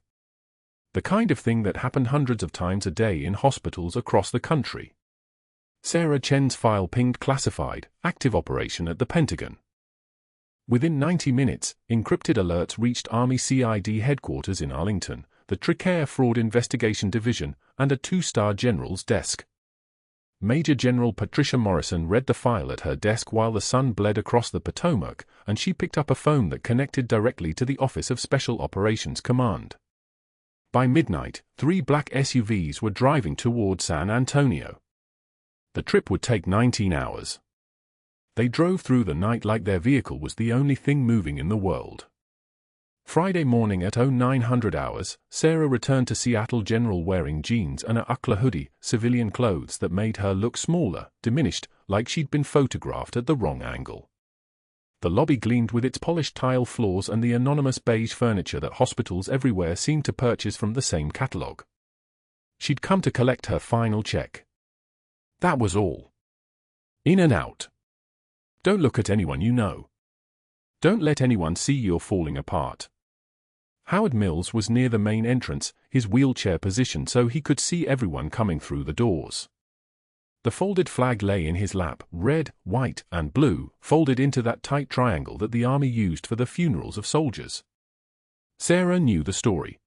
The kind of thing that happened hundreds of times a day in hospitals across the country. Sarah Chen's file pinged classified, active operation at the Pentagon. Within 90 minutes, encrypted alerts reached Army CID headquarters in Arlington, the Tricare Fraud Investigation Division, and a 2-star general's desk. Major General Patricia Morrison read the file at her desk while the sun bled across the Potomac, and she picked up a phone that connected directly to the Office of Special Operations Command. By midnight, 3 black SUVs were driving toward San Antonio. The trip would take 19 hours. They drove through the night like their vehicle was the only thing moving in the world. Friday morning at 0900 hours, Sarah returned to Seattle General wearing jeans and a UCLA hoodie, civilian clothes that made her look smaller, diminished, like she'd been photographed at the wrong angle. The lobby gleamed with its polished tile floors and the anonymous beige furniture that hospitals everywhere seemed to purchase from the same catalog. She'd come to collect her final check. That was all. In and out. Don't look at anyone you know. Don't let anyone see you're falling apart. Howard Mills was near the main entrance, his wheelchair positioned so he could see everyone coming through the doors. The folded flag lay in his lap, red, white, and blue, folded into that tight triangle that the army used for the funerals of soldiers. Sarah knew the story.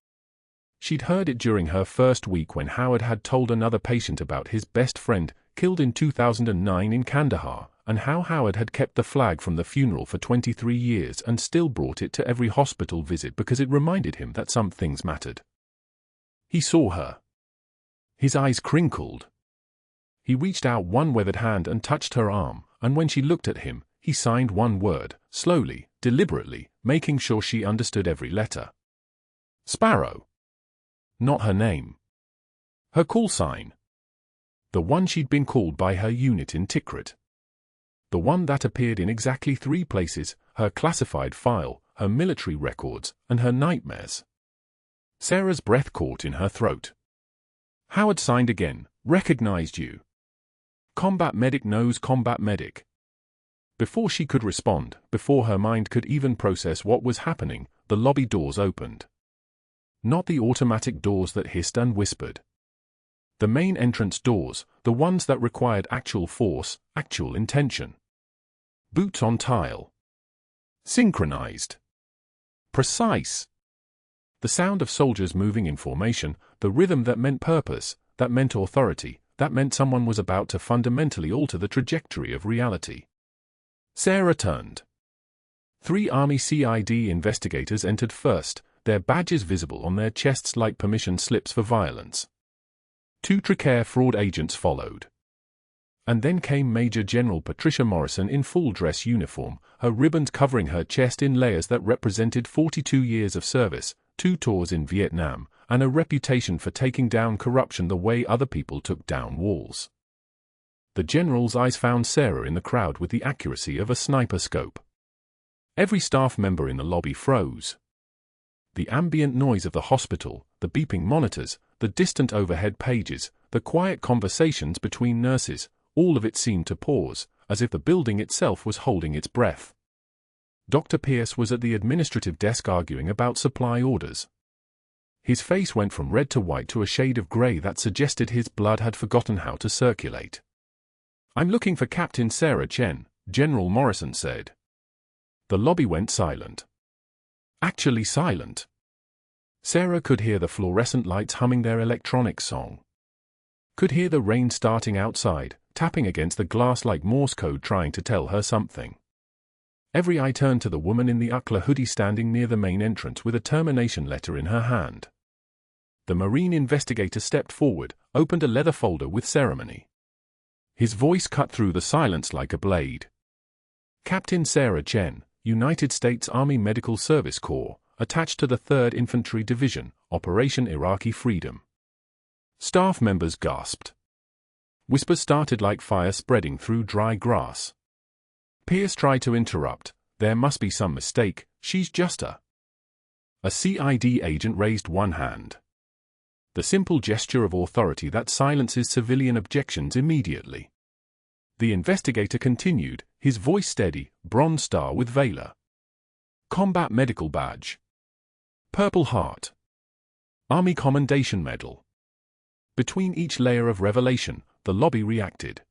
She'd heard it during her first week when Howard had told another patient about his best friend, killed in 2009 in Kandahar, and how Howard had kept the flag from the funeral for 23 years and still brought it to every hospital visit because it reminded him that some things mattered. He saw her. His eyes crinkled. He reached out one weathered hand and touched her arm, and when she looked at him, he signed one word, slowly, deliberately, making sure she understood every letter. Sparrow. Not her name. Her call sign. The one she'd been called by her unit in Tikrit. The one that appeared in exactly 3 places, her classified file, her military records, and her nightmares. Sarah's breath caught in her throat. Howard signed again, recognized you. Combat medic knows combat medic. Before she could respond, before her mind could even process what was happening, the lobby doors opened. Not the automatic doors that hissed and whispered. The main entrance doors, the ones that required actual force, actual intention. Boots on tile. Synchronized. Precise. The sound of soldiers moving in formation, the rhythm that meant purpose, that meant authority, that meant someone was about to fundamentally alter the trajectory of reality. Sarah turned. 3 Army CID investigators entered first, their badges visible on their chests like permission slips for violence. 2 Tricare fraud agents followed. And then came Major General Patricia Morrison in full dress uniform, her ribbons covering her chest in layers that represented 42 years of service, 2 tours in Vietnam, and a reputation for taking down corruption the way other people took down walls. The general's eyes found Sarah in the crowd with the accuracy of a sniper scope. Every staff member in the lobby froze. The ambient noise of the hospital, the beeping monitors, the distant overhead pages, the quiet conversations between nurses, all of it seemed to pause, as if the building itself was holding its breath. Dr. Pierce was at the administrative desk arguing about supply orders. His face went from red to white to a shade of gray that suggested his blood had forgotten how to circulate. "I'm looking for Captain Sarah Chen," General Morrison said. The lobby went silent. Actually silent. Sarah could hear the fluorescent lights humming their electronic song. Could hear the rain starting outside, tapping against the glass like Morse code trying to tell her something. Every eye turned to the woman in the UCLA hoodie standing near the main entrance with a termination letter in her hand. The Marine investigator stepped forward, opened a leather folder with ceremony. His voice cut through the silence like a blade. Captain Sarah Chen, United States Army Medical Service Corps, attached to the 3rd Infantry Division, Operation Iraqi Freedom. Staff members gasped. Whispers started like fire spreading through dry grass. Pierce tried to interrupt. "There must be some mistake, she's just a..." A CID agent raised one hand. The simple gesture of authority that silences civilian objections immediately. The investigator continued, his voice steady, Bronze Star with Valor. Combat Medical Badge. Purple Heart. Army Commendation Medal. Between each layer of revelation, the lobby reacted.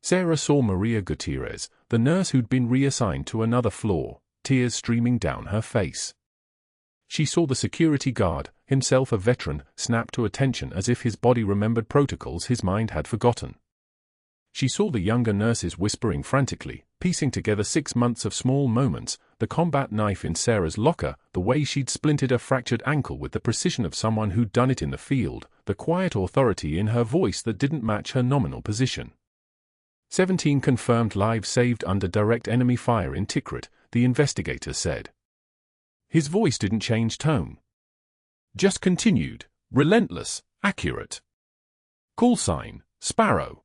Sarah saw Maria Gutierrez, the nurse who'd been reassigned to another floor, tears streaming down her face. She saw the security guard, himself a veteran, snap to attention as if his body remembered protocols his mind had forgotten. She saw the younger nurses whispering frantically, piecing together 6 months of small moments, the combat knife in Sarah's locker, the way she'd splintered a fractured ankle with the precision of someone who'd done it in the field, the quiet authority in her voice that didn't match her nominal position. 17 confirmed lives saved under direct enemy fire in Tikrit, the investigator said. His voice didn't change tone. Just continued, relentless, accurate. Call sign, Sparrow.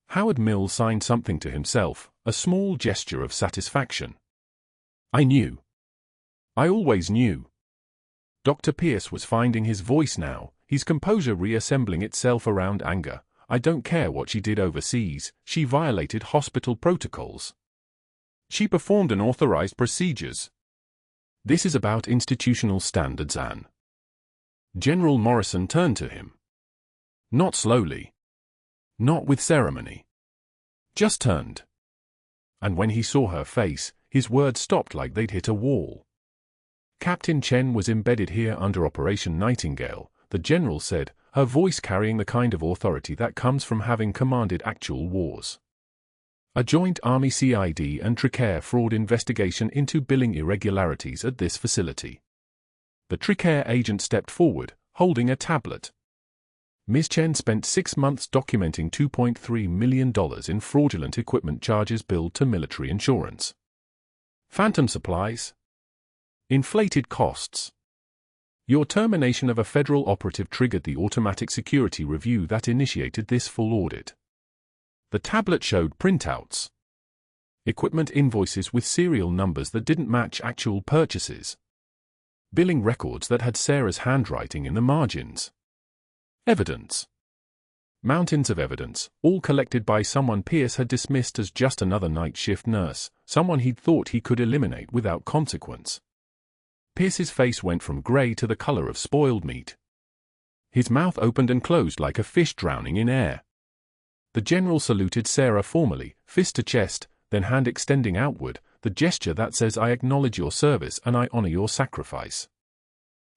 Howard Mills signed something to himself, a small gesture of satisfaction. I knew. I always knew. Dr. Pierce was finding his voice now, his composure reassembling itself around anger. I don't care what she did overseas, she violated hospital protocols. She performed unauthorized procedures. This is about institutional standards, Anne. General Morrison turned to him. Not slowly. Not with ceremony. Just turned. And when he saw her face, his words stopped like they'd hit a wall. Captain Chen was embedded here under Operation Nightingale, the general said, her voice carrying the kind of authority that comes from having commanded actual wars. A joint Army CID and Tricare fraud investigation into billing irregularities at this facility. The Tricare agent stepped forward, holding a tablet. Ms. Chen spent 6 months documenting $2.3 million in fraudulent equipment charges billed to military insurance. Phantom supplies. Inflated costs. Your termination of a federal operative triggered the automatic security review that initiated this full audit. The tablet showed printouts. Equipment invoices with serial numbers that didn't match actual purchases. Billing records that had Sarah's handwriting in the margins. Evidence. Mountains of evidence, all collected by someone Pierce had dismissed as just another night shift nurse, someone he'd thought he could eliminate without consequence. Pierce's face went from grey to the color of spoiled meat. His mouth opened and closed like a fish drowning in air. The general saluted Sarah formally, fist to chest, then hand extending outward, the gesture that says I acknowledge your service and I honor your sacrifice.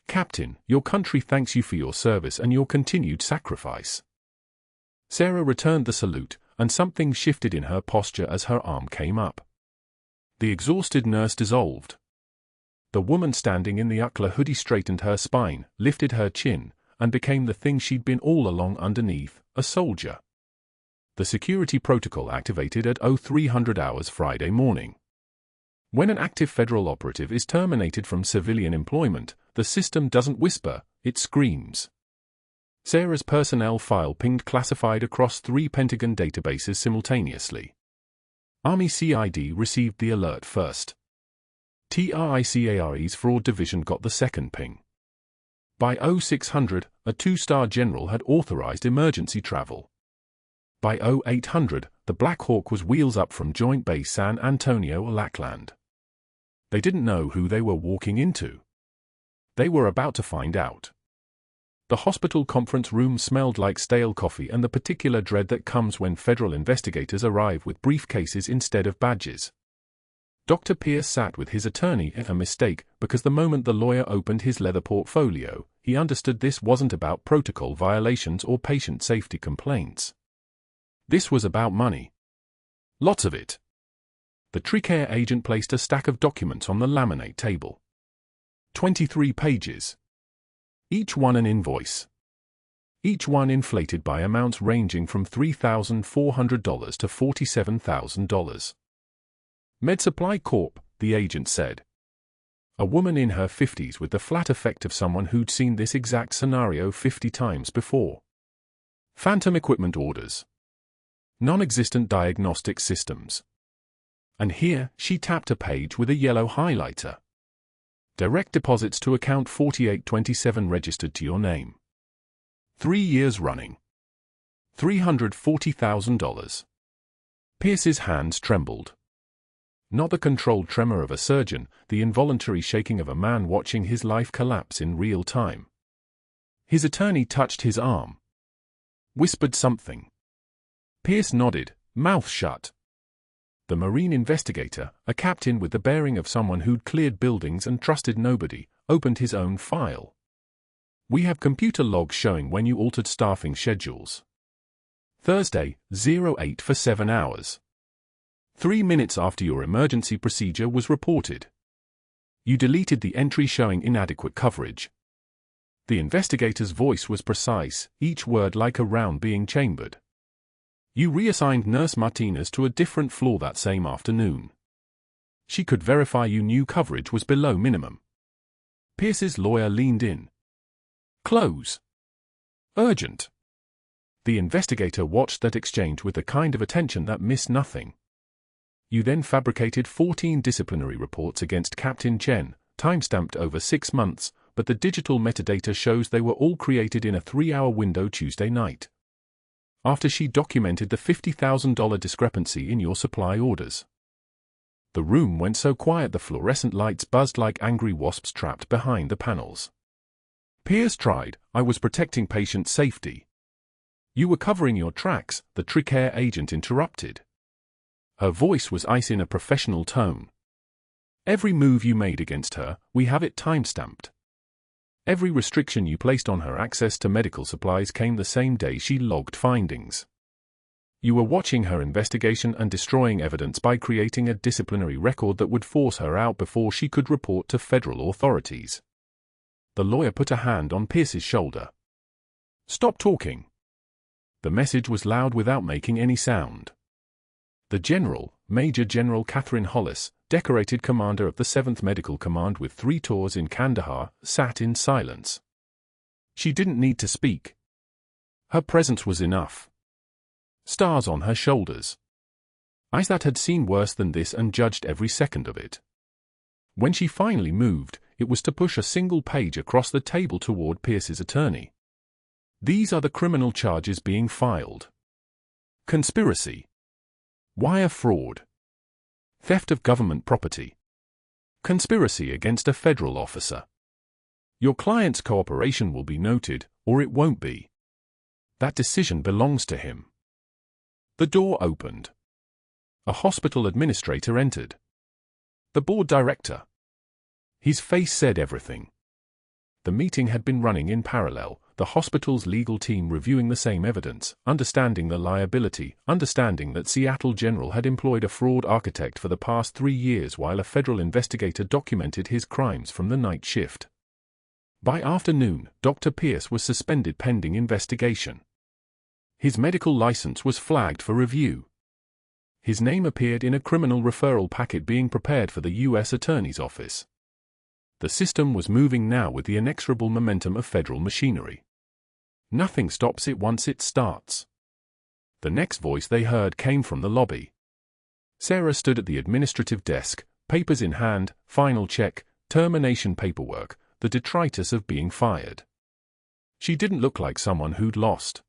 Captain, your country thanks you for your service and your continued sacrifice. Sarah returned the salute, and something shifted in her posture as her arm came up. The exhausted nurse dissolved. The woman standing in the Ukla hoodie straightened her spine, lifted her chin, and became the thing she'd been all along underneath, a soldier. The security protocol activated at 0300 hours Friday morning. When an active federal operative is terminated from civilian employment, the system doesn't whisper, it screams. Sarah's personnel file pinged classified across 3 Pentagon databases simultaneously. Army CID received the alert first. TRICARE's fraud division got the second ping. By 0600, a 2-star general had authorized emergency travel. By 0800, the Black Hawk was wheels up from Joint Base San Antonio, Lackland. They didn't know who they were walking into. They were about to find out. The hospital conference room smelled like stale coffee and the particular dread that comes when federal investigators arrive with briefcases instead of badges. Dr. Pierce sat with his attorney at a mistake because the moment the lawyer opened his leather portfolio, he understood this wasn't about protocol violations or patient safety complaints. This was about money. Lots of it. The Tricare agent placed a stack of documents on the laminate table. 23 pages. Each one an invoice. Each one inflated by amounts ranging from $3,400 to $47,000. MedSupply Corp., the agent said. A woman in her 50s with the flat effect of someone who'd seen this exact scenario 50 times before. Phantom equipment orders. Non-existent diagnostic systems. And here, she tapped a page with a yellow highlighter. Direct deposits to account 4827 registered to your name. 3 years running. $340,000. Pierce's hands trembled. Not the controlled tremor of a surgeon, the involuntary shaking of a man watching his life collapse in real time. His attorney touched his arm. Whispered something. Pierce nodded, mouth shut. The Marine investigator, a captain with the bearing of someone who'd cleared buildings and trusted nobody, opened his own file. We have computer logs showing when you altered staffing schedules. Thursday, 08 for 7 hours. 3 minutes after your emergency procedure was reported. You deleted the entry showing inadequate coverage. The investigator's voice was precise, each word like a round being chambered. You reassigned Nurse Martinez to a different floor that same afternoon. She could verify you knew coverage was below minimum. Pierce's lawyer leaned in. Close. Urgent. The investigator watched that exchange with the kind of attention that missed nothing. You then fabricated 14 disciplinary reports against Captain Chen, time-stamped over 6 months, but the digital metadata shows they were all created in a 3-hour window Tuesday night. After she documented the $50,000 discrepancy in your supply orders. The room went so quiet the fluorescent lights buzzed like angry wasps trapped behind the panels. Pierce tried, I was protecting patient safety. You were covering your tracks, the Tricare agent interrupted. Her voice was ice in a professional tone. Every move you made against her, we have it time-stamped. Every restriction you placed on her access to medical supplies came the same day she logged findings. You were watching her investigation and destroying evidence by creating a disciplinary record that would force her out before she could report to federal authorities. The lawyer put a hand on Pierce's shoulder. Stop talking. The message was loud without making any sound. The general, Major General Catherine Hollis, decorated commander of the 7th Medical Command with 3 tours in Kandahar, sat in silence. She didn't need to speak. Her presence was enough. Stars on her shoulders. Eyes that had seen worse than this and judged every second of it. When she finally moved, it was to push a single page across the table toward Pierce's attorney. These are the criminal charges being filed. Conspiracy. Wire fraud. Theft of government property. Conspiracy against a federal officer. Your client's cooperation will be noted, or it won't be. That decision belongs to him. The door opened. A hospital administrator entered. The board director. His face said everything. The meeting had been running in parallel, the hospital's legal team reviewing the same evidence, understanding the liability, understanding that Seattle General had employed a fraud architect for the past 3 years while a federal investigator documented his crimes from the night shift. By afternoon, Dr. Pierce was suspended pending investigation. His medical license was flagged for review. His name appeared in a criminal referral packet being prepared for the U.S. Attorney's Office. The system was moving now with the inexorable momentum of federal machinery. Nothing stops it once it starts. The next voice they heard came from the lobby. Sarah stood at the administrative desk, papers in hand, final check, termination paperwork, the detritus of being fired. She didn't look like someone who'd lost.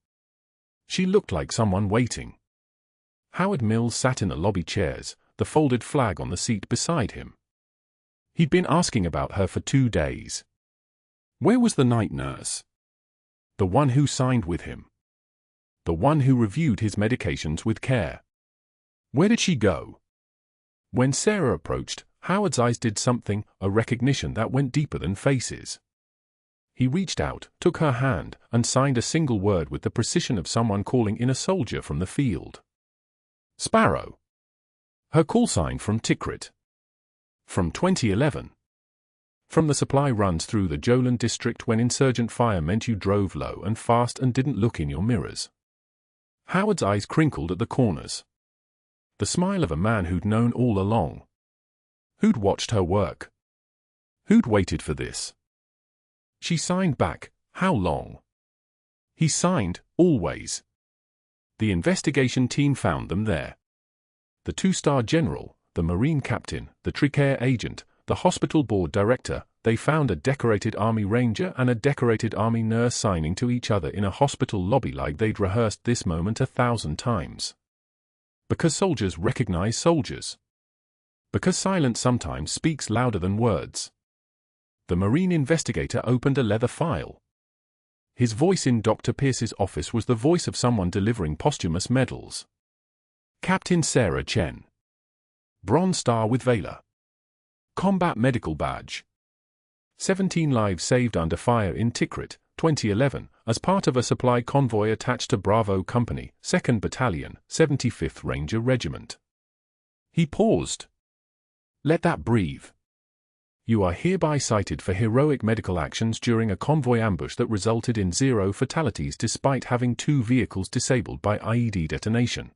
She looked like someone waiting. Howard Mills sat in the lobby chairs, the folded flag on the seat beside him. He'd been asking about her for 2 days. Where was the night nurse? The one who signed with him. The one who reviewed his medications with care. Where did she go? When Sarah approached, Howard's eyes did something, a recognition that went deeper than faces. He reached out, took her hand, and signed a single word with the precision of someone calling in a soldier from the field. Sparrow. Her call sign from Tikrit. From 2011. From the supply runs through the Jolin district when insurgent fire meant you drove low and fast and didn't look in your mirrors. Howard's eyes crinkled at the corners. The smile of a man who'd known all along. Who'd watched her work. Who'd waited for this. She signed back, how long? He signed, always. The investigation team found them there. The 2-star general, the Marine captain, the Tricare agent, the hospital board director, they found a decorated Army Ranger and a decorated Army nurse signing to each other in a hospital lobby like they'd rehearsed this moment 1,000 times. Because soldiers recognize soldiers. Because silence sometimes speaks louder than words. The Marine investigator opened a leather file. His voice in Dr. Pierce's office was the voice of someone delivering posthumous medals. Captain Sarah Chen. Bronze Star with Valor. Combat Medical Badge. 17 lives saved under fire in Tikrit, 2011, as part of a supply convoy attached to Bravo Company, 2nd Battalion, 75th Ranger Regiment. He paused. Let that breathe. You are hereby cited for heroic medical actions during a convoy ambush that resulted in 0 fatalities despite having 2 vehicles disabled by IED detonation.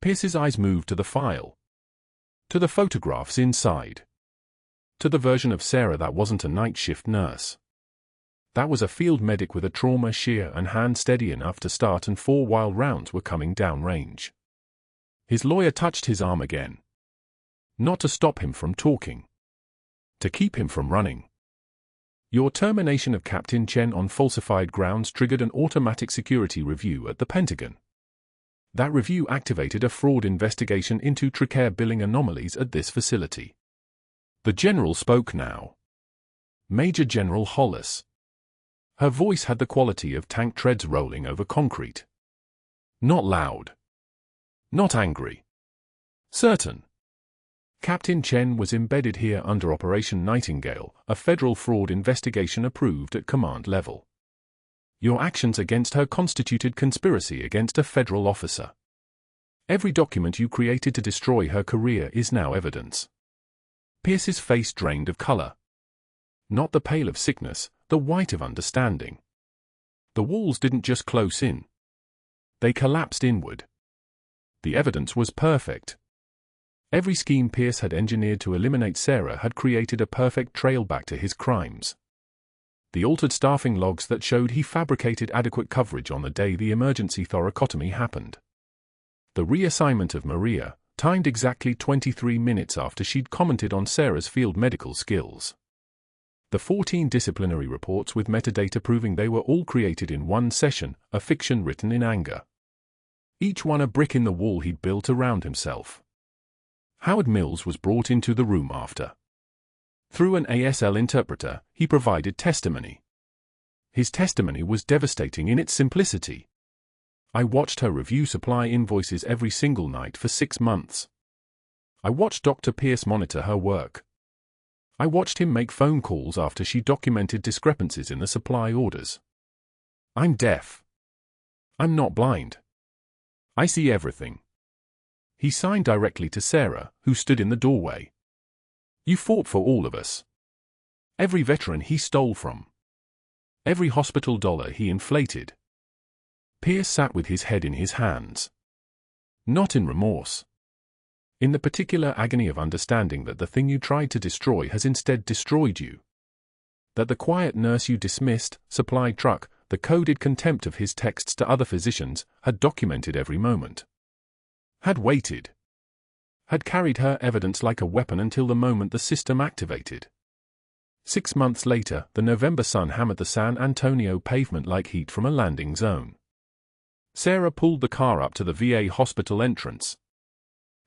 Pierce's eyes moved to the file. To the photographs inside. To the version of Sarah that wasn't a night shift nurse. That was a field medic with a trauma shear and hand steady enough to start and 4 while rounds were coming down range. His lawyer touched his arm again. Not to stop him from talking. To keep him from running. Your termination of Captain Chen on falsified grounds triggered an automatic security review at the Pentagon. That review activated a fraud investigation into TRICARE billing anomalies at this facility. The general spoke now. Major General Hollis. Her voice had the quality of tank treads rolling over concrete. Not loud. Not angry. Certain. Captain Chen was embedded here under Operation Nightingale, a federal fraud investigation approved at command level. Your actions against her constituted conspiracy against a federal officer. Every document you created to destroy her career is now evidence. Pierce's face drained of color. Not the pale of sickness, the white of understanding. The walls didn't just close in. They collapsed inward. The evidence was perfect. Every scheme Pierce had engineered to eliminate Sarah had created a perfect trail back to his crimes. The altered staffing logs that showed he fabricated adequate coverage on the day the emergency thoracotomy happened. The reassignment of Maria, timed exactly 23 minutes after she'd commented on Sarah's field medical skills. The 14 disciplinary reports with metadata proving they were all created in one session, a fiction written in anger. Each one a brick in the wall he'd built around himself. Howard Mills was brought into the room after. Through an ASL interpreter, he provided testimony. His testimony was devastating in its simplicity. I watched her review supply invoices every single night for 6 months. I watched Dr. Pierce monitor her work. I watched him make phone calls after she documented discrepancies in the supply orders. I'm deaf. I'm not blind. I see everything. He signed directly to Sarah, who stood in the doorway. You fought for all of us. Every veteran he stole from. Every hospital dollar he inflated. Pierce sat with his head in his hands. Not in remorse. In the particular agony of understanding that the thing you tried to destroy has instead destroyed you. That the quiet nurse you dismissed, supply truck, the coded contempt of his texts to other physicians, had documented every moment. Had waited. Had carried her evidence like a weapon until the moment the system activated. 6 months later, the November sun hammered the San Antonio pavement like heat from a landing zone. Sarah pulled the car up to the VA hospital entrance.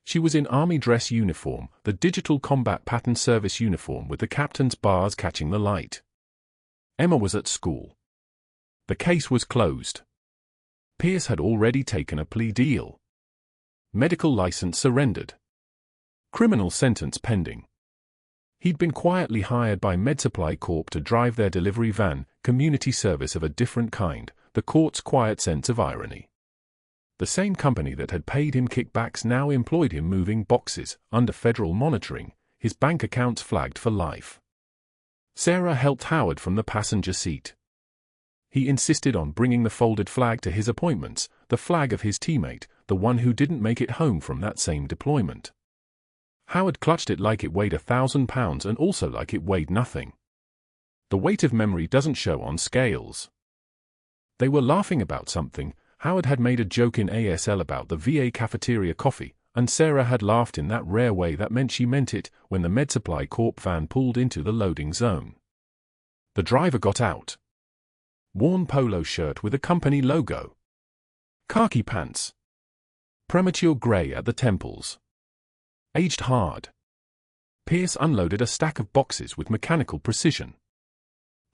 She was in Army dress uniform, the digital combat pattern service uniform with the captain's bars catching the light. Emma was at school. The case was closed. Pierce had already taken a plea deal. Medical license surrendered. Criminal sentence pending. He'd been quietly hired by MedSupply Corp to drive their delivery van, community service of a different kind, the court's quiet sense of irony. The same company that had paid him kickbacks now employed him moving boxes, under federal monitoring, his bank accounts flagged for life. Sarah helped Howard from the passenger seat. He insisted on bringing the folded flag to his appointments, the flag of his teammate, the one who didn't make it home from that same deployment. Howard clutched it like it weighed 1,000 pounds and also like it weighed nothing. The weight of memory doesn't show on scales. They were laughing about something. Howard had made a joke in ASL about the VA cafeteria coffee, and Sarah had laughed in that rare way that meant she meant it when the MedSupply Corp van pulled into the loading zone. The driver got out. Worn polo shirt with a company logo. Khaki pants. Premature grey at the temples. Aged hard. Pierce unloaded a stack of boxes with mechanical precision.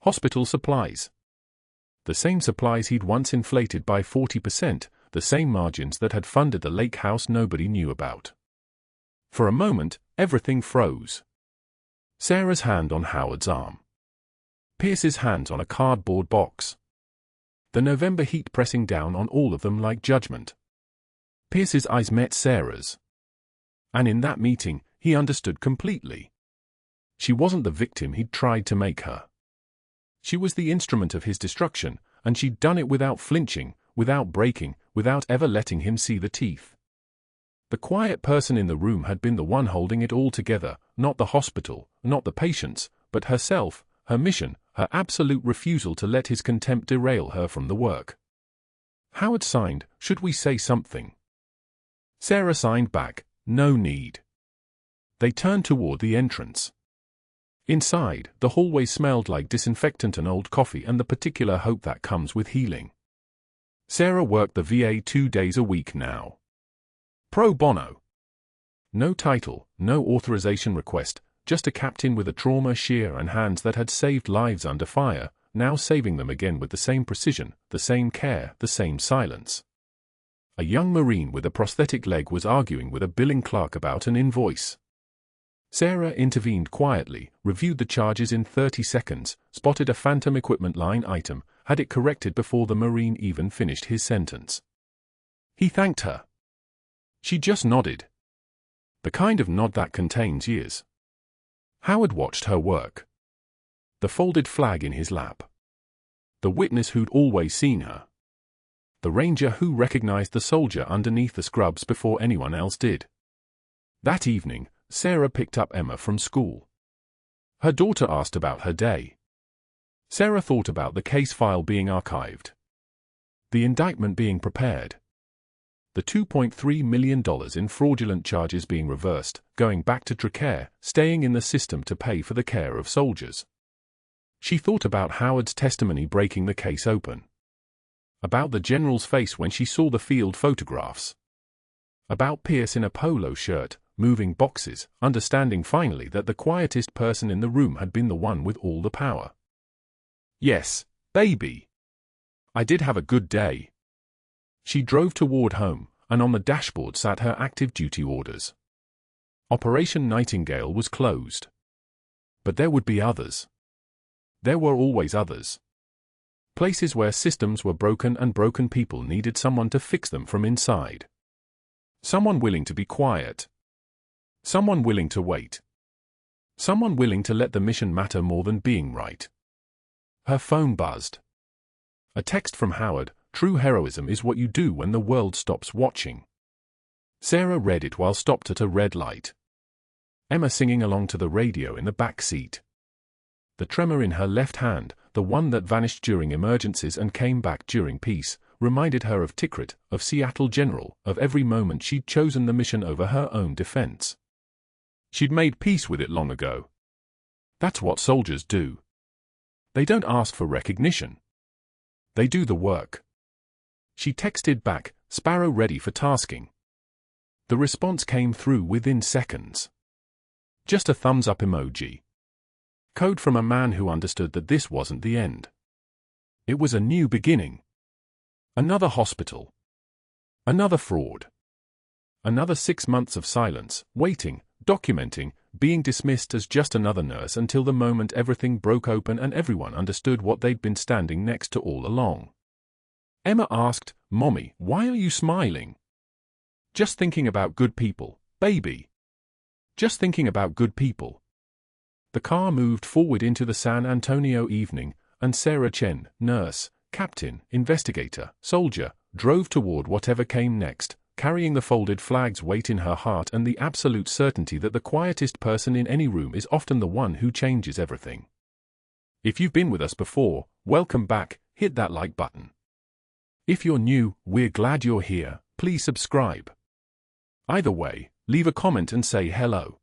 Hospital supplies. The same supplies he'd once inflated by 40%, the same margins that had funded the lake house nobody knew about. For a moment, everything froze. Sarah's hand on Howard's arm. Pierce's hands on a cardboard box. The November heat pressing down on all of them like judgment. Pierce's eyes met Sarah's. And in that meeting, he understood completely. She wasn't the victim he'd tried to make her. She was the instrument of his destruction, and she'd done it without flinching, without breaking, without ever letting him see the teeth. The quiet person in the room had been the one holding it all together, not the hospital, not the patients, but herself, her mission, her absolute refusal to let his contempt derail her from the work. Howard signed, "Should we say something?" Sarah signed back, "No need." They turned toward the entrance. Inside, the hallway smelled like disinfectant and old coffee and the particular hope that comes with healing. Sarah worked the VA 2 days a week now. Pro bono. No title, no authorization request, just a captain with a trauma shear and hands that had saved lives under fire, now saving them again with the same precision, the same care, the same silence. A young Marine with a prosthetic leg was arguing with a billing clerk about an invoice. Sarah intervened quietly, reviewed the charges in 30 seconds, spotted a phantom equipment line item, had it corrected before the Marine even finished his sentence. He thanked her. She just nodded. The kind of nod that contains years. Howard watched her work. The folded flag in his lap. The witness who'd always seen her. The ranger who recognized the soldier underneath the scrubs before anyone else did. That evening, Sarah picked up Emma from school. Her daughter asked about her day. Sarah thought about the case file being archived. The indictment being prepared. The $2.3 million in fraudulent charges being reversed, going back to Tricare, staying in the system to pay for the care of soldiers. She thought about Howard's testimony breaking the case open. About the general's face when she saw the field photographs. About Pierce in a polo shirt, moving boxes, understanding finally that the quietest person in the room had been the one with all the power. Yes, baby. I did have a good day. She drove toward home, and on the dashboard sat her active duty orders. Operation Nightingale was closed. But there would be others. There were always others. Places where systems were broken and broken people needed someone to fix them from inside. Someone willing to be quiet. Someone willing to wait. Someone willing to let the mission matter more than being right. Her phone buzzed. A text from Howard, "True heroism is what you do when the world stops watching." Sarah read it while stopped at a red light. Emma singing along to the radio in the back seat. The tremor in her left hand, the one that vanished during emergencies and came back during peace, reminded her of Tikrit, of Seattle General, of every moment she'd chosen the mission over her own defense. She'd made peace with it long ago. That's what soldiers do. They don't ask for recognition. They do the work. She texted back, "Sparrow ready for tasking." The response came through within seconds. Just a thumbs-up emoji. Code from a man who understood that this wasn't the end. It was a new beginning. Another hospital. Another fraud. Another 6 months of silence, waiting, documenting, being dismissed as just another nurse until the moment everything broke open and everyone understood what they'd been standing next to all along. Emma asked, "Mommy, why are you smiling?" "Just thinking about good people, baby. Just thinking about good people." The car moved forward into the San Antonio evening, and Sarah Chen, nurse, captain, investigator, soldier, drove toward whatever came next, carrying the folded flag's weight in her heart and the absolute certainty that the quietest person in any room is often the one who changes everything. If you've been with us before, welcome back, hit that like button. If you're new, we're glad you're here, please subscribe. Either way, leave a comment and say hello.